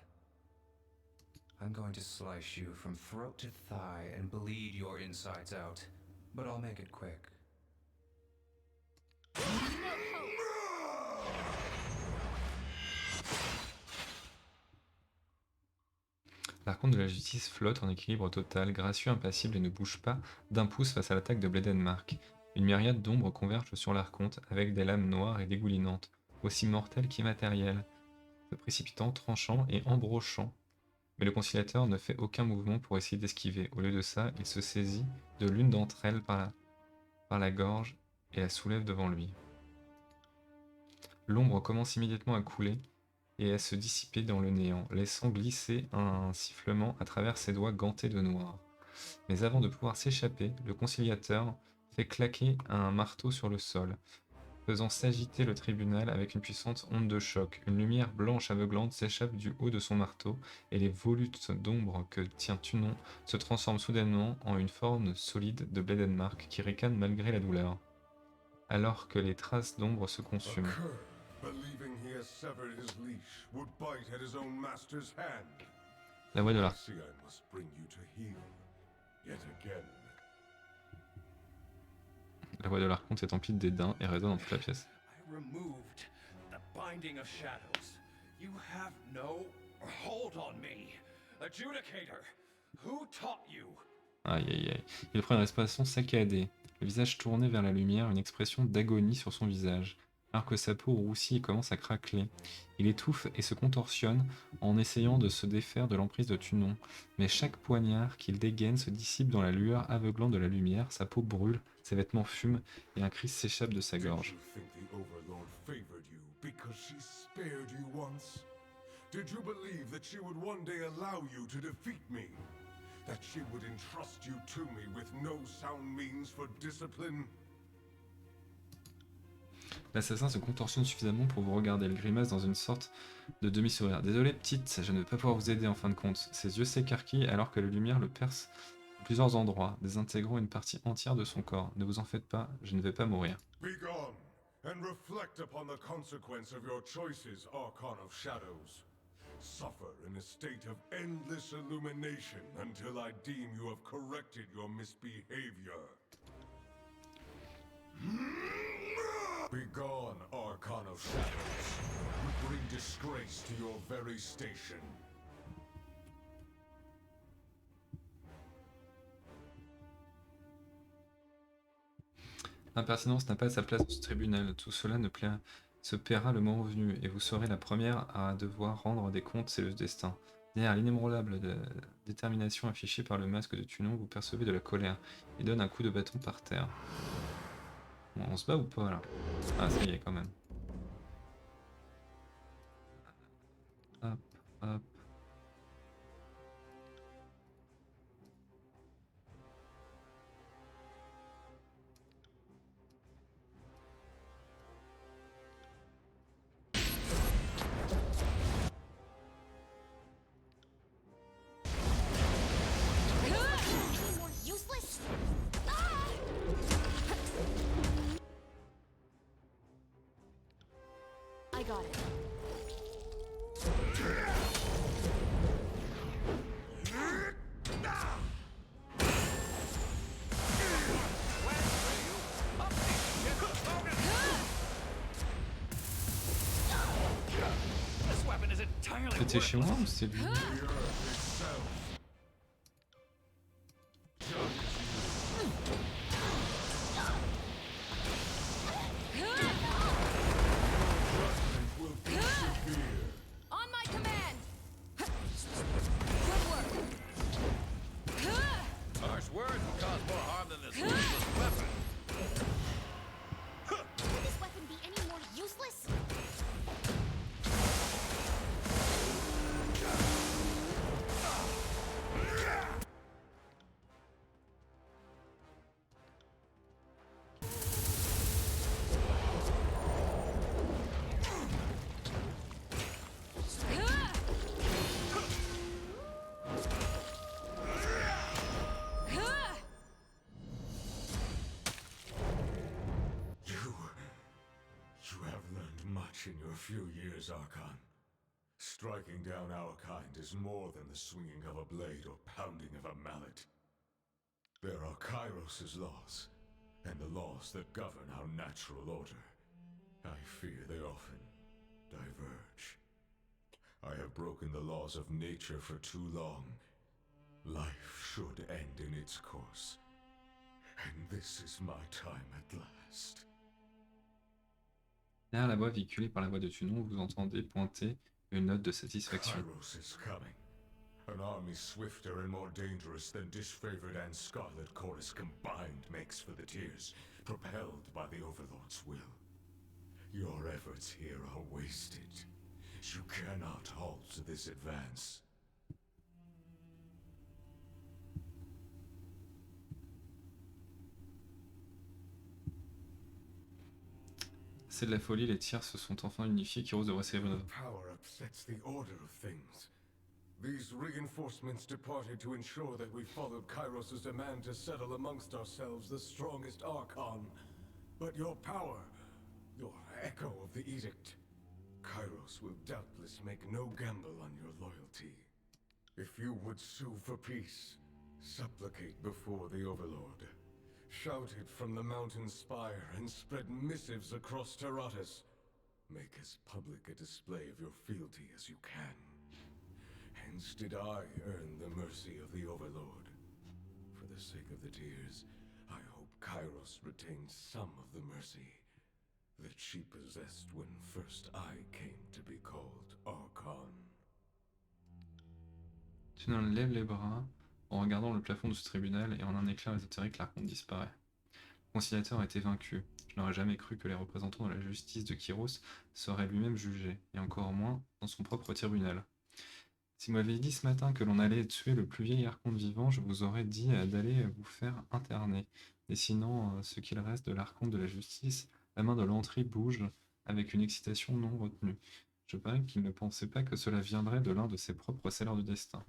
[SPEAKER 3] I'm going to slice you from throat to thigh and bleed your insides out, but I'll make it quick.
[SPEAKER 1] L'archonte de la justice flotte en équilibre total, gracieux, impassible et ne bouge pas d'un pouce face à l'attaque de Bledenmark. Une myriade d'ombres converge sur l'archonte avec des lames noires et dégoulinantes, aussi mortelles qu'immatérielles, se précipitant, tranchant et embrochant. Mais le conciliateur ne fait aucun mouvement pour essayer d'esquiver. Au lieu de ça, il se saisit de l'une d'entre elles par la gorge et la soulève devant lui. L'ombre commence immédiatement à couler et à se dissiper dans le néant, laissant glisser un sifflement à travers ses doigts gantés de noir. Mais avant de pouvoir s'échapper, le conciliateur fait claquer un marteau sur le sol, faisant s'agiter le tribunal avec une puissante onde de choc. Une lumière blanche aveuglante s'échappe du haut de son marteau, et les volutes d'ombre que tient Tunon se transforment soudainement en une forme solide de Bledenmark qui ricane malgré la douleur, alors que les traces d'ombre se consument.
[SPEAKER 10] Believing he has severed his leash would bite at his own master's hand.
[SPEAKER 1] La voix de
[SPEAKER 10] I
[SPEAKER 1] l'arc.
[SPEAKER 10] see I must bring you to heal. Yet again.
[SPEAKER 1] La voix de l'archonte est emplie de dédain et résonne dans toute la pièce.
[SPEAKER 9] I removed the binding of shadows. You have no hold on me. Adjudicator, who taught you?
[SPEAKER 1] Aïe aïe aïe. Il prend une respiration saccadée, le visage tourné vers la lumière, une expression d'agonie sur son visage. Alors que sa peau roussit et commence à craqueler. Il étouffe et se contorsionne en essayant de se défaire de l'emprise de Tunon. Mais chaque poignard qu'il dégaine se dissipe dans la lueur aveuglante de la lumière, sa peau brûle, ses vêtements fument et un cri s'échappe de sa
[SPEAKER 10] Did
[SPEAKER 1] gorge.
[SPEAKER 10] you think the Overlord favored you because she spared you once? Did you believe that she would one day allow you to defeat me? That she would entrust you to me with no sound means for discipline?
[SPEAKER 1] L'assassin se contorsionne suffisamment pour vous regarder, le grimace dans une sorte de demi-sourire. Désolé petite, je ne vais pas pouvoir vous aider en fin de compte. Ses yeux s'écarquillent alors que la lumière le perce à plusieurs endroits, désintégrant une partie entière de son corps. Ne vous en faites pas, je ne vais pas mourir.
[SPEAKER 10] Be gone, and reflect upon the consequence of your choices, Archon of Shadows. Suffer in a state of endless illumination until I deem you have corrected your misbehavior. Be gone, Archon of Shadows. You bring disgrace to your very station.
[SPEAKER 1] L'impertinence n'a pas sa place dans ce tribunal. Tout cela ne plaît se paiera le moment venu, et vous serez la première à devoir rendre des comptes, c'est le destin. Derrière l'inébranlable détermination affichée par le masque de Tunon, vous percevez de la colère. Il donne un coup de bâton par terre. Bon, on se bat ou pas là? Ah, ça y est quand même. Hop, hop.
[SPEAKER 4] Any more useless? Ah! I got it.
[SPEAKER 6] This weapon is entirely
[SPEAKER 1] C'était chez moi ou c'était lui?
[SPEAKER 10] The earth itself. Judgment will be severe.
[SPEAKER 5] On my command! Good work!
[SPEAKER 6] harsh words will cause more harm than this useless weapon.
[SPEAKER 4] Will this weapon be any more useless?
[SPEAKER 10] You have learned much in your few years, Archon. Striking down our kind is more than the swinging of a blade or pounding of a mallet. There are Kairos' laws, and the laws that govern our natural order. I fear they often diverge. I have broken the laws of nature for too long. Life should end in its course. And this is my time at last.
[SPEAKER 1] Derrière la voix véhiculée par la voix de Tunon, vous entendez pointer une note de satisfaction.
[SPEAKER 10] Kairos is coming. An army swifter and more dangerous than disfavored and Scarlet Chorus combined makes for the Tears, propelled by the Overlord's will. Your efforts here are wasted. You cannot halt this advance.
[SPEAKER 1] C'est de la folie, les tiers se sont enfin unifiés, Kyros devrait célébrer.
[SPEAKER 10] Power upsets the order of things. These reinforcements departed to ensure that we followed Kairos' demand to settle amongst ourselves the strongest Archon. But your power, your echo of the edict, Kairos will doubtless make no gamble on your loyalty. If you would sue for peace, supplicate before the Overlord. Shout it from the mountain spire and spread missives across Taratus. Make as public a display of your fealty as you can. Hence did I earn the mercy of the Overlord. For the sake of the Tears, I hope Kairos retains some of the mercy that she possessed when first I came to be called Archon.
[SPEAKER 1] Tunon lève les bras en regardant le plafond de ce tribunal et en un éclair ésotérique, l'archonte disparaît. Le conciliateur a été vaincu. Je n'aurais jamais cru que les représentants de la justice de Kyros seraient lui-même jugés, et encore moins dans son propre tribunal. Si vous m'aviez dit ce matin que l'on allait tuer le plus vieil archonte vivant, je vous aurais dit d'aller vous faire interner. Dessinant ce qu'il reste de l'archonte de la justice, la main de l'entrée bouge avec une excitation non retenue. Je parie qu'il ne pensait pas que cela viendrait de l'un de ses propres scelleurs de destin.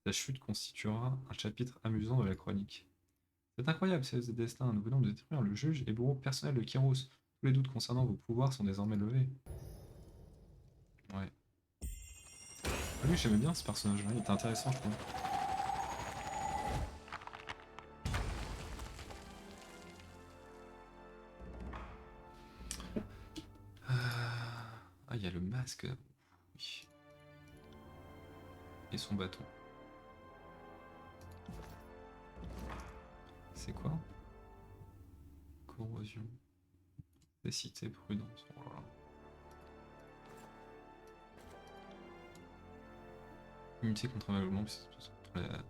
[SPEAKER 1] La chute constituera un chapitre amusant de la chronique. C'est incroyable, c'est le destin. Nous venons de détruire le juge et bourreau personnel de Kyros. Tous les doutes concernant vos pouvoirs sont désormais levés. Ouais. Ah, lui, j'aimais bien ce personnage-là, il était intéressant, je trouve. Ah, il y a le masque. Oui. Et son bâton. C'est quoi? Corrosion. Cécité, prudence. Oh là là. Immunité contre aveuglement, puis contre la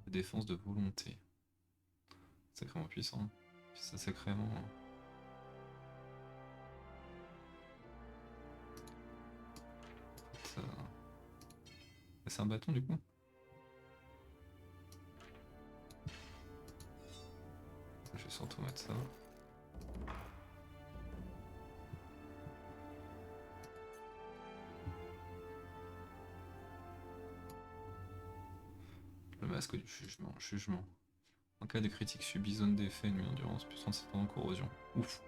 [SPEAKER 1] défense de volonté. Sacrément puissant. Puis ça sacrément. Ça... C'est un bâton du coup. Je vais surtout mettre ça. Le masque du jugement. Jugement. En cas de critique subie, zone d'effet, nuit endurance, puissance cependant corrosion. Ouf.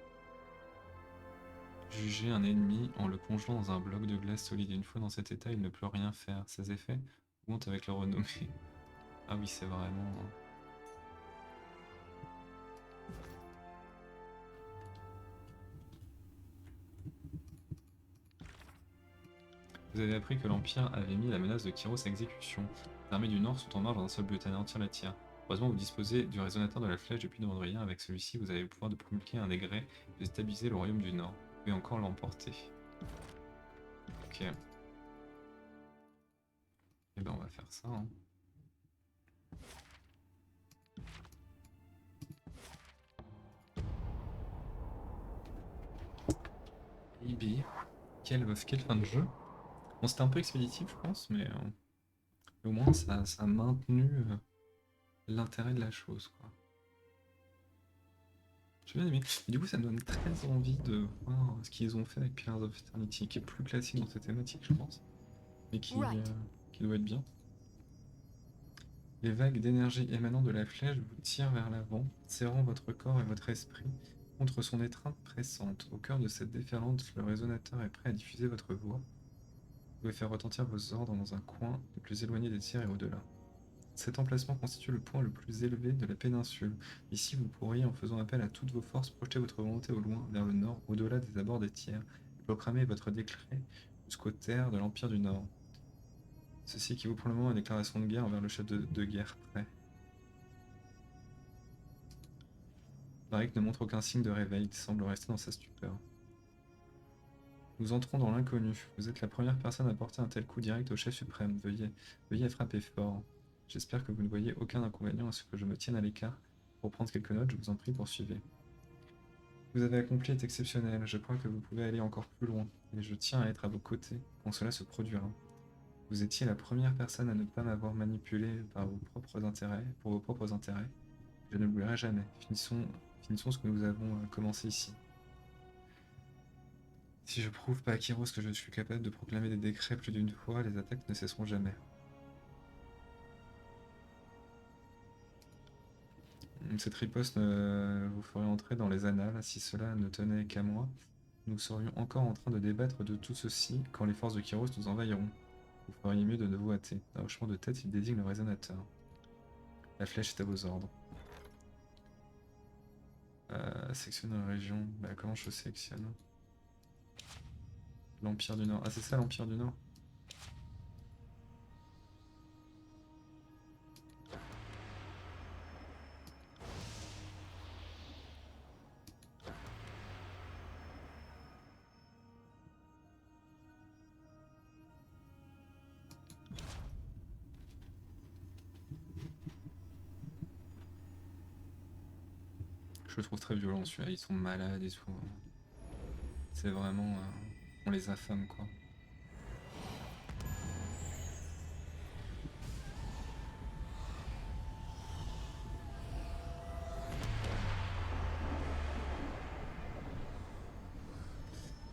[SPEAKER 1] Juger un ennemi en le congelant dans un bloc de glace solide. Une fois dans cet état, il ne peut rien faire. Ses effets augmentent avec leur renommée. Ah oui, c'est vraiment... Vous avez appris que l'Empire avait mis la menace de Kyros à exécution. Les armées du Nord sont en marche dans un seul but, anéantir la Tire. Heureusement, vous disposez du résonateur de la flèche depuis Novandrien. Avec celui-ci, vous avez le pouvoir de promulguer un décret et de stabiliser le royaume du Nord. Vous pouvez encore l'emporter. Ok. Et ben on va faire ça. Hein. IB. Quelle fin de jeu. Bon, c'était un peu expéditif, je pense, mais au moins ça a maintenu l'intérêt de la chose, quoi. J'ai bien aimé. Et du coup, ça me donne très envie de voir ce qu'ils ont fait avec Pillars of Eternity, qui est plus classique dans cette thématique, je pense, mais qui doit être bien. Les vagues d'énergie émanant de la flèche vous tirent vers l'avant, serrant votre corps et votre esprit contre son étreinte pressante. Au cœur de cette déferlante, le résonateur est prêt à diffuser votre voix. Vous pouvez faire retentir vos ordres dans un coin le plus éloigné des tirs et au-delà. Cet emplacement constitue le point le plus élevé de la péninsule. Ici, vous pourriez, en faisant appel à toutes vos forces, projeter votre volonté au loin, vers le nord, au-delà des abords des tiers, et proclamer votre décret jusqu'aux terres de l'Empire du Nord. Ceci équivaut pour le moment à une déclaration de guerre envers le chef de guerre prêt. Barik ne montre aucun signe de réveil, il semble rester dans sa stupeur. Nous entrons dans l'inconnu. Vous êtes la première personne à porter un tel coup direct au chef suprême. Veuillez frapper fort. J'espère que vous ne voyez aucun inconvénient à ce que je me tienne à l'écart. Pour prendre quelques notes, je vous en prie, poursuivez. Ce que vous avez accompli est exceptionnel. Je crois que vous pouvez aller encore plus loin. Et je tiens à être à vos côtés quand cela se produira. Vous étiez la première personne à ne pas m'avoir manipulé pour vos propres intérêts. Je ne l'oublierai jamais. Finissons ce que nous avons commencé ici. Si je prouve pas à Kyros que je suis capable de proclamer des décrets plus d'une fois, les attaques ne cesseront jamais. Cette riposte vous ferait entrer dans les annales. Si cela ne tenait qu'à moi, nous serions encore en train de débattre de tout ceci quand les forces de Kyros nous envahiront. Vous feriez mieux de ne vous hâter. D'un hochement de tête, il désigne le résonateur. La flèche est à vos ordres. Sélectionne une région. Bah, comment je sélectionne? L'Empire du Nord. Ah, c'est ça l'Empire du Nord? Je le trouve très violent celui-là, ils sont malades et tout. C'est vraiment... on les affame quoi.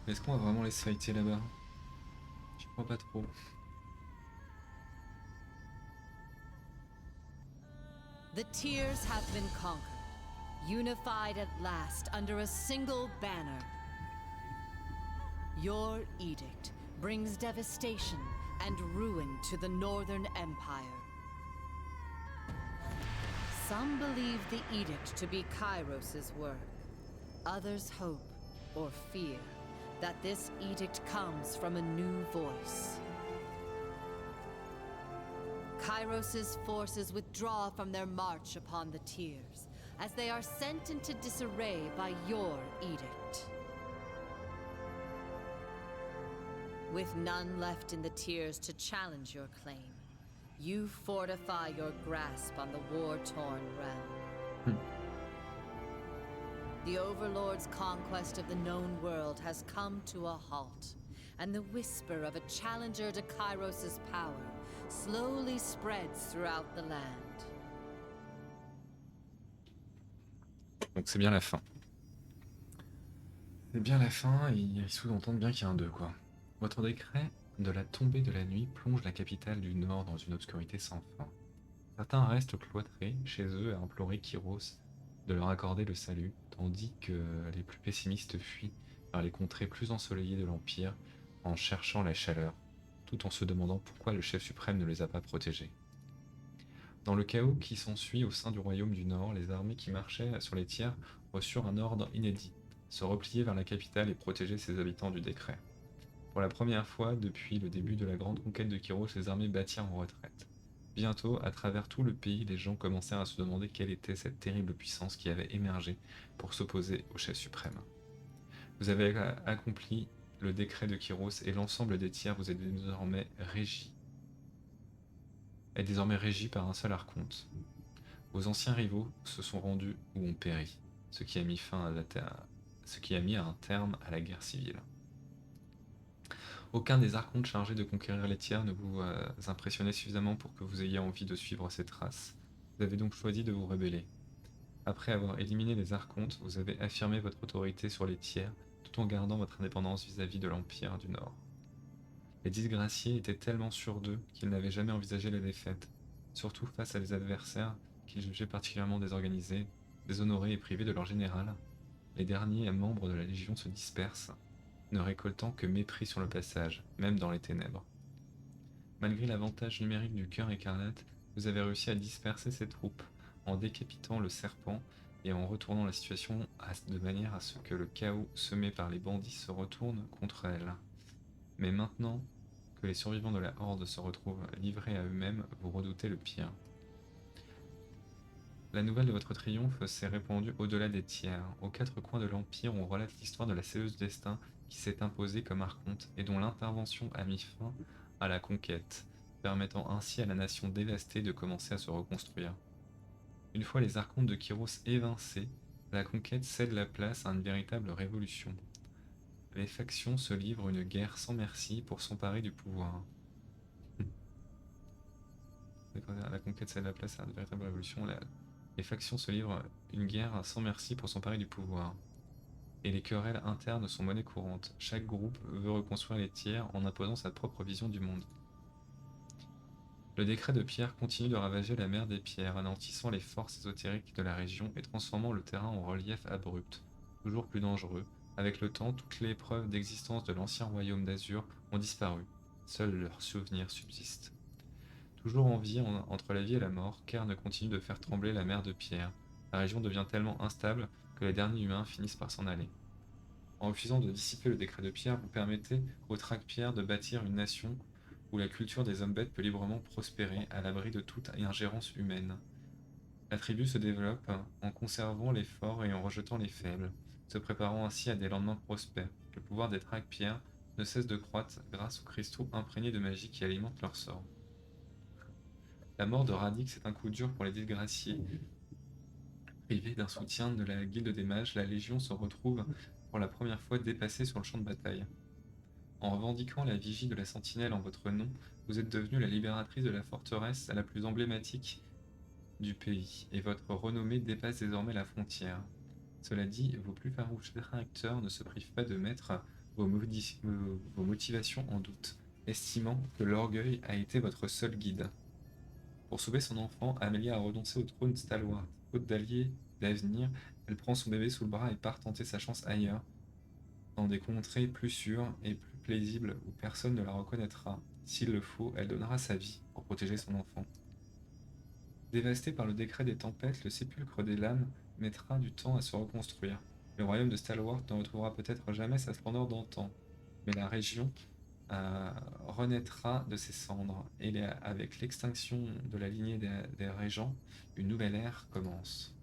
[SPEAKER 1] Est-ce qu'on va vraiment les fighter là-bas? Je crois pas trop.
[SPEAKER 5] The Tears have been conquered, unified at last under a single banner. Your edict brings devastation and ruin to the Northern Empire. Some believe the edict to be Kairos' work. Others hope, or fear, that this edict comes from a new voice. Kairos' forces withdraw from their march upon the Tears, as they are sent into disarray by your edict. With none left in the Tears to challenge your claim, you fortify your grasp on the war-torn realm.
[SPEAKER 1] Hmm.
[SPEAKER 5] The Overlord's conquest of the known world has come to a halt, and the whisper of a challenger to Kairos' power slowly spreads throughout the land.
[SPEAKER 1] Donc c'est bien la fin. C'est bien la fin, et ils sous-entendent bien qu'il y a un 2, quoi. Votre décret de la tombée de la nuit plonge la capitale du Nord dans une obscurité sans fin. Certains restent cloîtrés chez eux à implorer Kyros de leur accorder le salut, tandis que les plus pessimistes fuient vers les contrées plus ensoleillées de l'Empire en cherchant la chaleur, tout en se demandant pourquoi le chef suprême ne les a pas protégés. Dans le chaos qui s'ensuit au sein du royaume du Nord, les armées qui marchaient sur les tiers reçurent un ordre inédit, se replier vers la capitale et protéger ses habitants du décret. Pour la première fois depuis le début de la grande conquête de Kyros, les armées battirent en retraite. Bientôt, à travers tout le pays, les gens commencèrent à se demander quelle était cette terrible puissance qui avait émergé pour s'opposer au chef suprême. Vous avez accompli le décret de Kyros et l'ensemble des tiers vous est désormais régi par un seul archonte. Vos anciens rivaux se sont rendus ou ont péri, ce qui a mis un terme à la guerre civile. Aucun des archontes chargés de conquérir les tiers ne vous impressionnait suffisamment pour que vous ayez envie de suivre ses traces. Vous avez donc choisi de vous rebeller. Après avoir éliminé les archontes, vous avez affirmé votre autorité sur les tiers, tout en gardant votre indépendance vis-à-vis de l'Empire du Nord. Les disgraciés étaient tellement sûrs d'eux qu'ils n'avaient jamais envisagé la défaite, surtout face à des adversaires qu'ils jugeaient particulièrement désorganisés, déshonorés et privés de leur général. Les derniers membres de la Légion se dispersent, ne récoltant que mépris sur le passage, même dans les ténèbres. Malgré l'avantage numérique du cœur écarlate, vous avez réussi à disperser ces troupes, en décapitant le serpent et en retournant la situation de manière à ce que le chaos semé par les bandits se retourne contre elle. Mais maintenant que les survivants de la Horde se retrouvent livrés à eux-mêmes, vous redoutez le pire. La nouvelle de votre triomphe s'est répandue au-delà des tiers. Aux quatre coins de l'Empire, on relate l'histoire de la Scelleuse Destin qui s'est imposée comme archonte et dont l'intervention a mis fin à la conquête, permettant ainsi à la nation dévastée de commencer à se reconstruire. Une fois les archontes de Kyros évincés, la conquête cède la place à une véritable révolution. Les factions se livrent une guerre sans merci pour s'emparer du pouvoir. La conquête cède la place à une véritable révolution. Les factions se livrent une guerre sans merci pour s'emparer du pouvoir. Et les querelles internes sont monnaie courante. Chaque groupe veut reconstruire les tiers en imposant sa propre vision du monde. Le décret de Pierre continue de ravager la mer des pierres, anéantissant les forces ésotériques de la région et transformant le terrain en relief abrupt, toujours plus dangereux. Avec le temps, toutes les preuves d'existence de l'ancien royaume d'Azur ont disparu. Seuls leurs souvenirs subsistent. Toujours en vie entre la vie et la mort, Cairn continue de faire trembler la mer de pierre. La région devient tellement instable que les derniers humains finissent par s'en aller. En refusant de dissiper le décret de Pierre, vous permettez aux Traque-Pierre de bâtir une nation où la culture des hommes-bêtes peut librement prospérer à l'abri de toute ingérence humaine. La tribu se développe en conservant les forts et en rejetant les faibles, se préparant ainsi à des lendemains prospères. Le pouvoir des Traque-Pierre ne cesse de croître grâce aux cristaux imprégnés de magie qui alimentent leur sort. La mort de Radix est un coup dur pour les disgraciés. Privée d'un soutien de la guilde des mages, la Légion se retrouve pour la première fois dépassée sur le champ de bataille. En revendiquant la vigie de la sentinelle en votre nom, vous êtes devenue la libératrice de la forteresse la plus emblématique du pays, et votre renommée dépasse désormais la frontière. Cela dit, vos plus farouches détracteurs ne se privent pas de mettre vos motivations en doute, estimant que l'orgueil a été votre seul guide. Pour sauver son enfant, Amelia a renoncé au trône Stalwart. Faute d'alliés d'avenir, elle prend son bébé sous le bras et part tenter sa chance ailleurs, dans des contrées plus sûres et plus paisibles où personne ne la reconnaîtra. S'il le faut, elle donnera sa vie pour protéger son enfant. Dévasté par le décret des tempêtes, le sépulcre des lames mettra du temps à se reconstruire. Le royaume de Stalwart ne retrouvera peut-être jamais sa splendeur d'antan, mais la région renaîtra de ses cendres, et avec l'extinction de la lignée des régents, une nouvelle ère commence.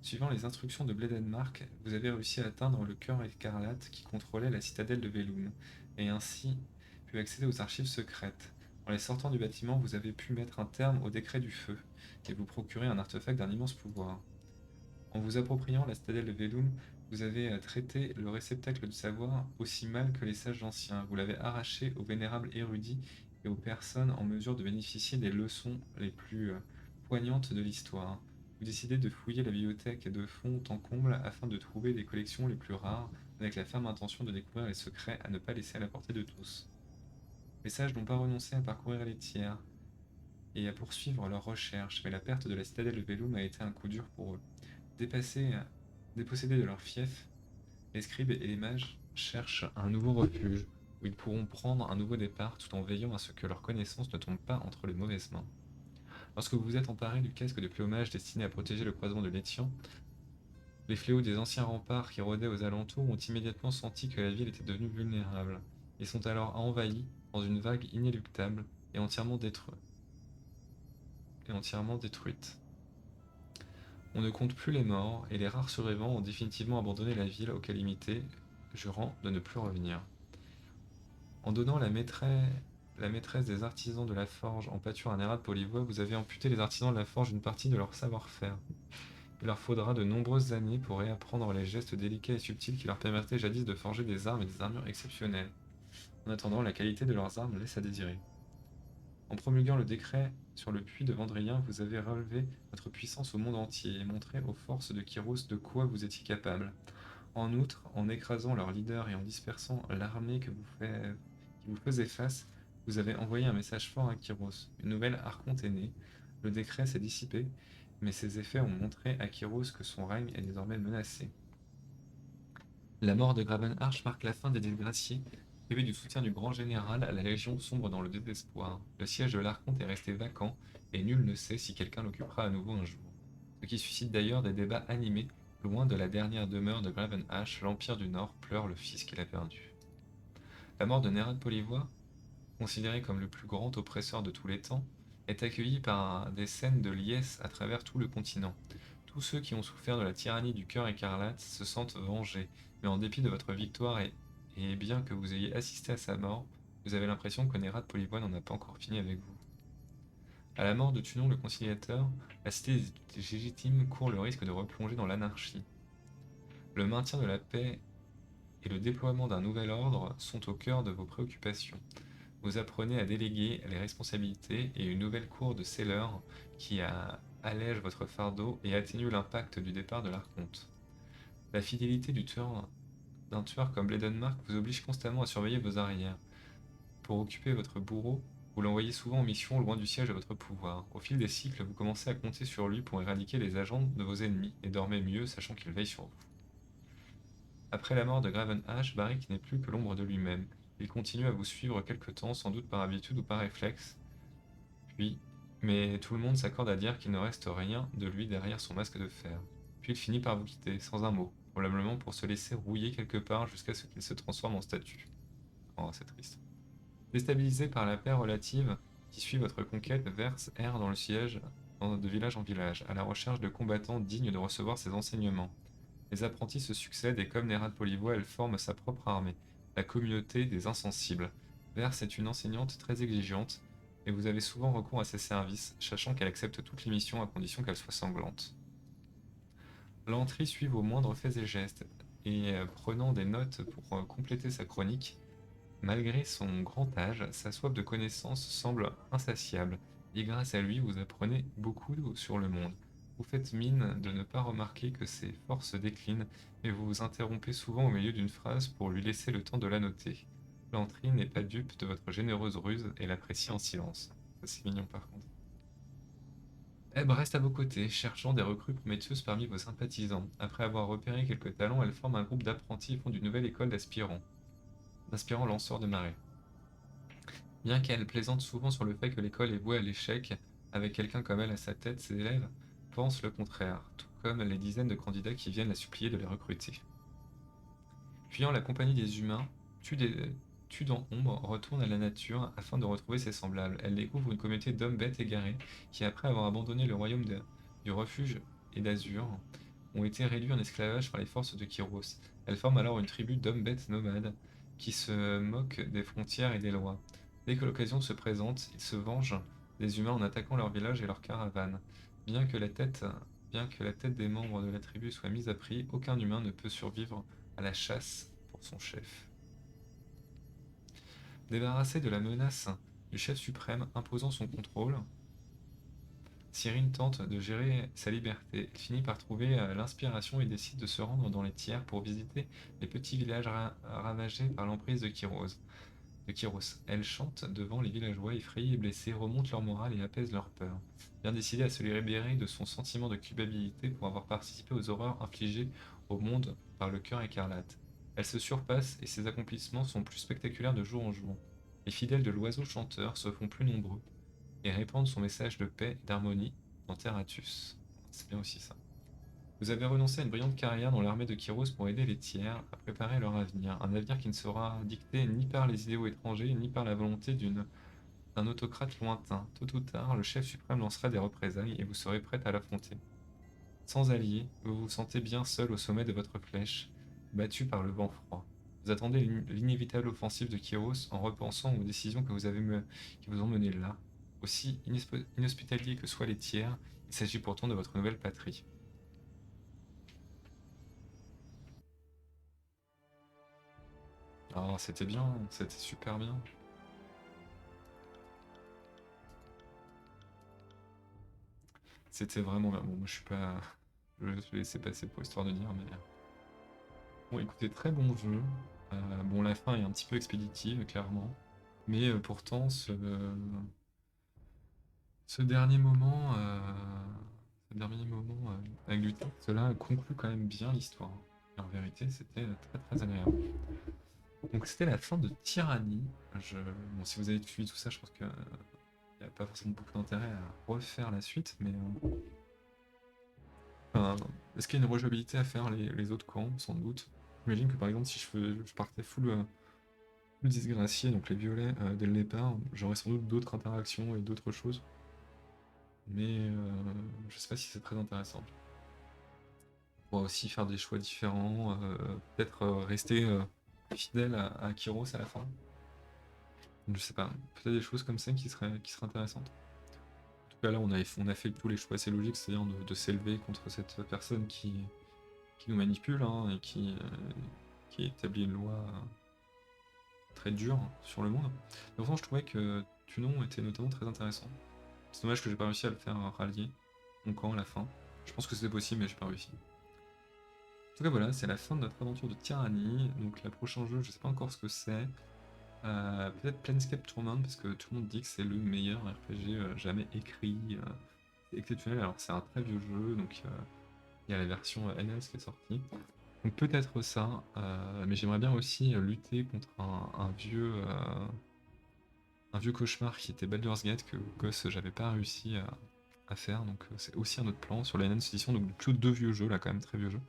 [SPEAKER 1] Suivant les instructions de Bledenmark, vous avez réussi à atteindre le cœur écarlate qui contrôlait la citadelle de Velum, et ainsi pu accéder aux archives secrètes. En les sortant du bâtiment, vous avez pu mettre un terme au décret du feu et vous procurer un artefact d'un immense pouvoir. En vous appropriant la citadelle de Velum, vous avez traité le réceptacle du savoir aussi mal que les sages anciens. Vous l'avez arraché aux vénérables érudits et aux personnes en mesure de bénéficier des leçons les plus poignantes de l'histoire. Vous décidez de fouiller la bibliothèque de fond en comble afin de trouver les collections les plus rares, avec la ferme intention de découvrir les secrets à ne pas laisser à la portée de tous. Les sages n'ont pas renoncé à parcourir les tiers et à poursuivre leurs recherches, mais la perte de la citadelle de Velum a été un coup dur pour eux. Dépossédés de leur fief, les scribes et les mages cherchent un nouveau refuge où ils pourront prendre un nouveau départ tout en veillant à ce que leurs connaissances ne tombent pas entre les mauvaises mains. Lorsque vous vous êtes emparé du casque de Pléomage destiné à protéger le croisement de l'Étian, les fléaux des anciens remparts qui rôdaient aux alentours ont immédiatement senti que la ville était devenue vulnérable. Ils sont alors envahis dans une vague inéluctable et entièrement détruite. On ne compte plus les morts, et les rares survivants ont définitivement abandonné la ville aux calamités, jurant de ne plus revenir. En donnant la maîtresse des artisans de la forge en pâture à Nerad Polivois, vous avez amputé les artisans de la forge d'une partie de leur savoir-faire. Il leur faudra de nombreuses années pour réapprendre les gestes délicats et subtils qui leur permettaient jadis de forger des armes et des armures exceptionnelles. En attendant, la qualité de leurs armes laisse à désirer. En promulguant le décret sur le puits de Vendrien, vous avez relevé votre puissance au monde entier et montré aux forces de Kyros de quoi vous étiez capable. En outre, en écrasant leur leader et en dispersant l'armée qui vous faisait face, vous avez envoyé un message fort à Kyros. Une nouvelle archonte est née, le décret s'est dissipé, mais ses effets ont montré à Kyros que son règne est désormais menacé. La mort de Gravenharch marque la fin des disgraciés. Privé du soutien du grand général, la Légion sombre dans le désespoir. Le siège de l'Archonte est resté vacant, et nul ne sait si quelqu'un l'occupera à nouveau un jour. Ce qui suscite d'ailleurs des débats animés, loin de la dernière demeure de Gravenharch, l'Empire du Nord pleure le fils qu'il a perdu. La mort de Nerad Polivois, considéré comme le plus grand oppresseur de tous les temps, est accueillie par des scènes de liesse à travers tout le continent. Tous ceux qui ont souffert de la tyrannie du cœur écarlate se sentent vengés, mais en dépit de votre victoire et bien que vous ayez assisté à sa mort, vous avez l'impression que Nerad Polivois n'en a pas encore fini avec vous. À la mort de Tunon le Conciliateur, la cité légitime court le risque de replonger dans l'anarchie. Le maintien de la paix et le déploiement d'un nouvel ordre sont au cœur de vos préoccupations. Vous apprenez à déléguer les responsabilités et une nouvelle cour de scellers qui allège votre fardeau et atténue l'impact du départ de l'Archonte. La fidélité d'un tueur comme Bledenmark vous oblige constamment à surveiller vos arrières. Pour occuper votre bourreau, vous l'envoyez souvent en mission loin du siège de votre pouvoir. Au fil des cycles, vous commencez à compter sur lui pour éradiquer les agents de vos ennemis, et dormez mieux sachant qu'il veille sur vous. Après la mort de Gravenharch, Barik n'est plus que l'ombre de lui-même. Il continue à vous suivre quelque temps, sans doute par habitude ou par réflexe. Mais tout le monde s'accorde à dire qu'il ne reste rien de lui derrière son masque de fer. Puis il finit par vous quitter, sans un mot, probablement pour se laisser rouiller quelque part jusqu'à ce qu'il se transforme en statue. Oh, c'est triste. Déstabilisé par la paix relative qui suit votre conquête, Verse erre dans le siège de village en village, à la recherche de combattants dignes de recevoir ses enseignements. Les apprentis se succèdent et comme Nerad Polivois, elle forme sa propre armée, la communauté des insensibles. Verse est une enseignante très exigeante, et vous avez souvent recours à ses services, sachant qu'elle accepte toutes les missions à condition qu'elles soient sanglantes. L'Entrie suit vos moindres faits et gestes, et prenant des notes pour compléter sa chronique, malgré son grand âge, sa soif de connaissance semble insatiable, et grâce à lui vous apprenez beaucoup sur le monde. Vous faites mine de ne pas remarquer que ses forces déclinent, mais vous vous interrompez souvent au milieu d'une phrase pour lui laisser le temps de la noter. L'Entrie n'est pas dupe de votre généreuse ruse et l'apprécie en silence. Ça c'est mignon par contre. Ebb reste à vos côtés, cherchant des recrues prometteuses parmi vos sympathisants. Après avoir repéré quelques talents, elle forme un groupe d'apprentis et fonde une nouvelle école d'aspirants lanceurs de marée. Bien qu'elle plaisante souvent sur le fait que l'école est vouée à l'échec, avec quelqu'un comme elle à sa tête, ses élèves pensent le contraire, tout comme les dizaines de candidats qui viennent la supplier de les recruter. Fuyant la compagnie des humains, tue dans ombre, retourne à la nature afin de retrouver ses semblables. Elle découvre une communauté d'hommes bêtes égarés qui, après avoir abandonné le royaume du refuge et d'Azur, ont été réduits en esclavage par les forces de Kyros. Elle forme alors une tribu d'hommes bêtes nomades qui se moquent des frontières et des lois. Dès que l'occasion se présente, ils se vengent des humains en attaquant leur village et leur caravane. Bien que la tête, bien que la tête des membres de la tribu soit mise à prix, aucun humain ne peut survivre à la chasse pour son chef. Débarrassé de la menace du chef suprême imposant son contrôle, Cyrine tente de gérer sa liberté. Elle finit par trouver l'inspiration et décide de se rendre dans les tiers pour visiter les petits villages ravagés par l'emprise de Kyros. Elle chante devant les villageois effrayés et blessés, remonte leur morale et apaise leur peur. Bien décidée à se libérer de son sentiment de culpabilité pour avoir participé aux horreurs infligées au monde par le cœur écarlate. Elle se surpasse et ses accomplissements sont plus spectaculaires de jour en jour. Les fidèles de l'oiseau chanteur se font plus nombreux et répandent son message de paix et d'harmonie dans Terratus. C'est bien aussi ça. Vous avez renoncé à une brillante carrière dans l'armée de Kyros pour aider les tiers à préparer leur avenir. Un avenir qui ne sera dicté ni par les idéaux étrangers, ni par la volonté d'un autocrate lointain. Tôt ou tard, le chef suprême lancera des représailles et vous serez prête à l'affronter. Sans alliés, vous vous sentez bien seul au sommet de votre flèche, battu par le vent froid. Vous attendez l'inévitable offensive de Kyros en repensant aux décisions qui vous ont mené là. Aussi inhospitaliers que soient les tiers, il s'agit pourtant de votre nouvelle patrie. Ah, c'était bien, c'était super bien. C'était vraiment bien. Bon, moi je suis pas... Je vais laisser passer pour histoire de dire, mais... Bon, écoutez, très bon jeu. Bon, la fin est un petit peu expéditive, clairement. Mais pourtant, ce dernier moment, avec du texte, cela conclut quand même bien l'histoire. Et en vérité, c'était très très agréable. Donc c'était la fin de Tyrannie. Bon, si vous avez suivi tout ça, je pense que n'y a pas forcément beaucoup d'intérêt à refaire la suite, mais est-ce qu'il y a une rejouabilité à faire les autres camps? Sans doute. J'imagine que par exemple, si je partais full disgracié, donc les violets dès le départ, j'aurais sans doute d'autres interactions et d'autres choses. Mais je sais pas si c'est très intéressant. On pourra aussi faire des choix différents, peut-être rester fidèle à Kyros à la fin. Je sais pas, peut-être des choses comme ça qui seraient intéressantes. En tout cas là on a fait tous les choix assez logiques, c'est-à-dire de s'élever contre cette personne qui nous manipule hein, et qui établit une loi très dure sur le monde. Mais pourtant je trouvais que Tunon était notamment très intéressant. C'est dommage que j'ai pas réussi à le faire rallier mon camp à la fin. Je pense que c'était possible mais j'ai pas réussi. En tout cas voilà, c'est la fin de notre aventure de Tyrannie. Donc le prochain jeu, je sais pas encore ce que c'est. Peut-être Planescape Torment, parce que tout le monde dit que c'est le meilleur RPG jamais écrit. C'est exceptionnel, alors c'est un très vieux jeu, donc il y a la version NES qui est sortie. Donc peut-être ça, mais j'aimerais bien aussi lutter contre un vieux cauchemar qui était Baldur's Gate que gosse j'avais pas réussi à faire, donc c'est aussi un autre plan sur la NES édition, donc plutôt deux vieux jeux là quand même, très vieux jeux.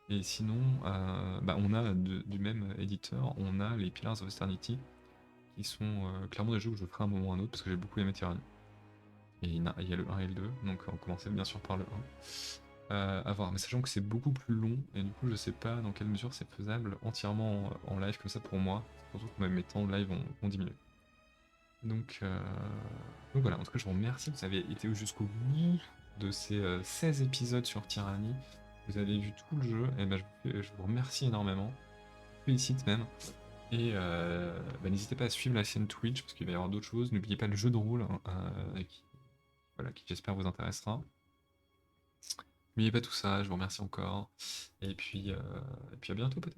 [SPEAKER 1] Et sinon, on a du même éditeur, on a les Pillars of Eternity, qui sont clairement des jeux que je ferai à un moment ou à un autre, parce que j'ai beaucoup aimé Tyranny. Et il y a le 1 et le 2, donc on commençait bien sûr par le 1. À voir, mais sachant que c'est beaucoup plus long, et du coup je sais pas dans quelle mesure c'est faisable entièrement en live comme ça pour moi, surtout que mes temps de live ont diminué. Donc voilà, en tout cas je vous remercie, vous avez été jusqu'au bout de ces 16 épisodes sur Tyranny. Vous avez vu tout le jeu, et ben je vous remercie énormément, je vous félicite même, et n'hésitez pas à suivre la chaîne Twitch, parce qu'il va y avoir d'autres choses, n'oubliez pas le jeu de rôle, qui j'espère vous intéressera. N'oubliez pas tout ça, je vous remercie encore, et puis à bientôt peut-être.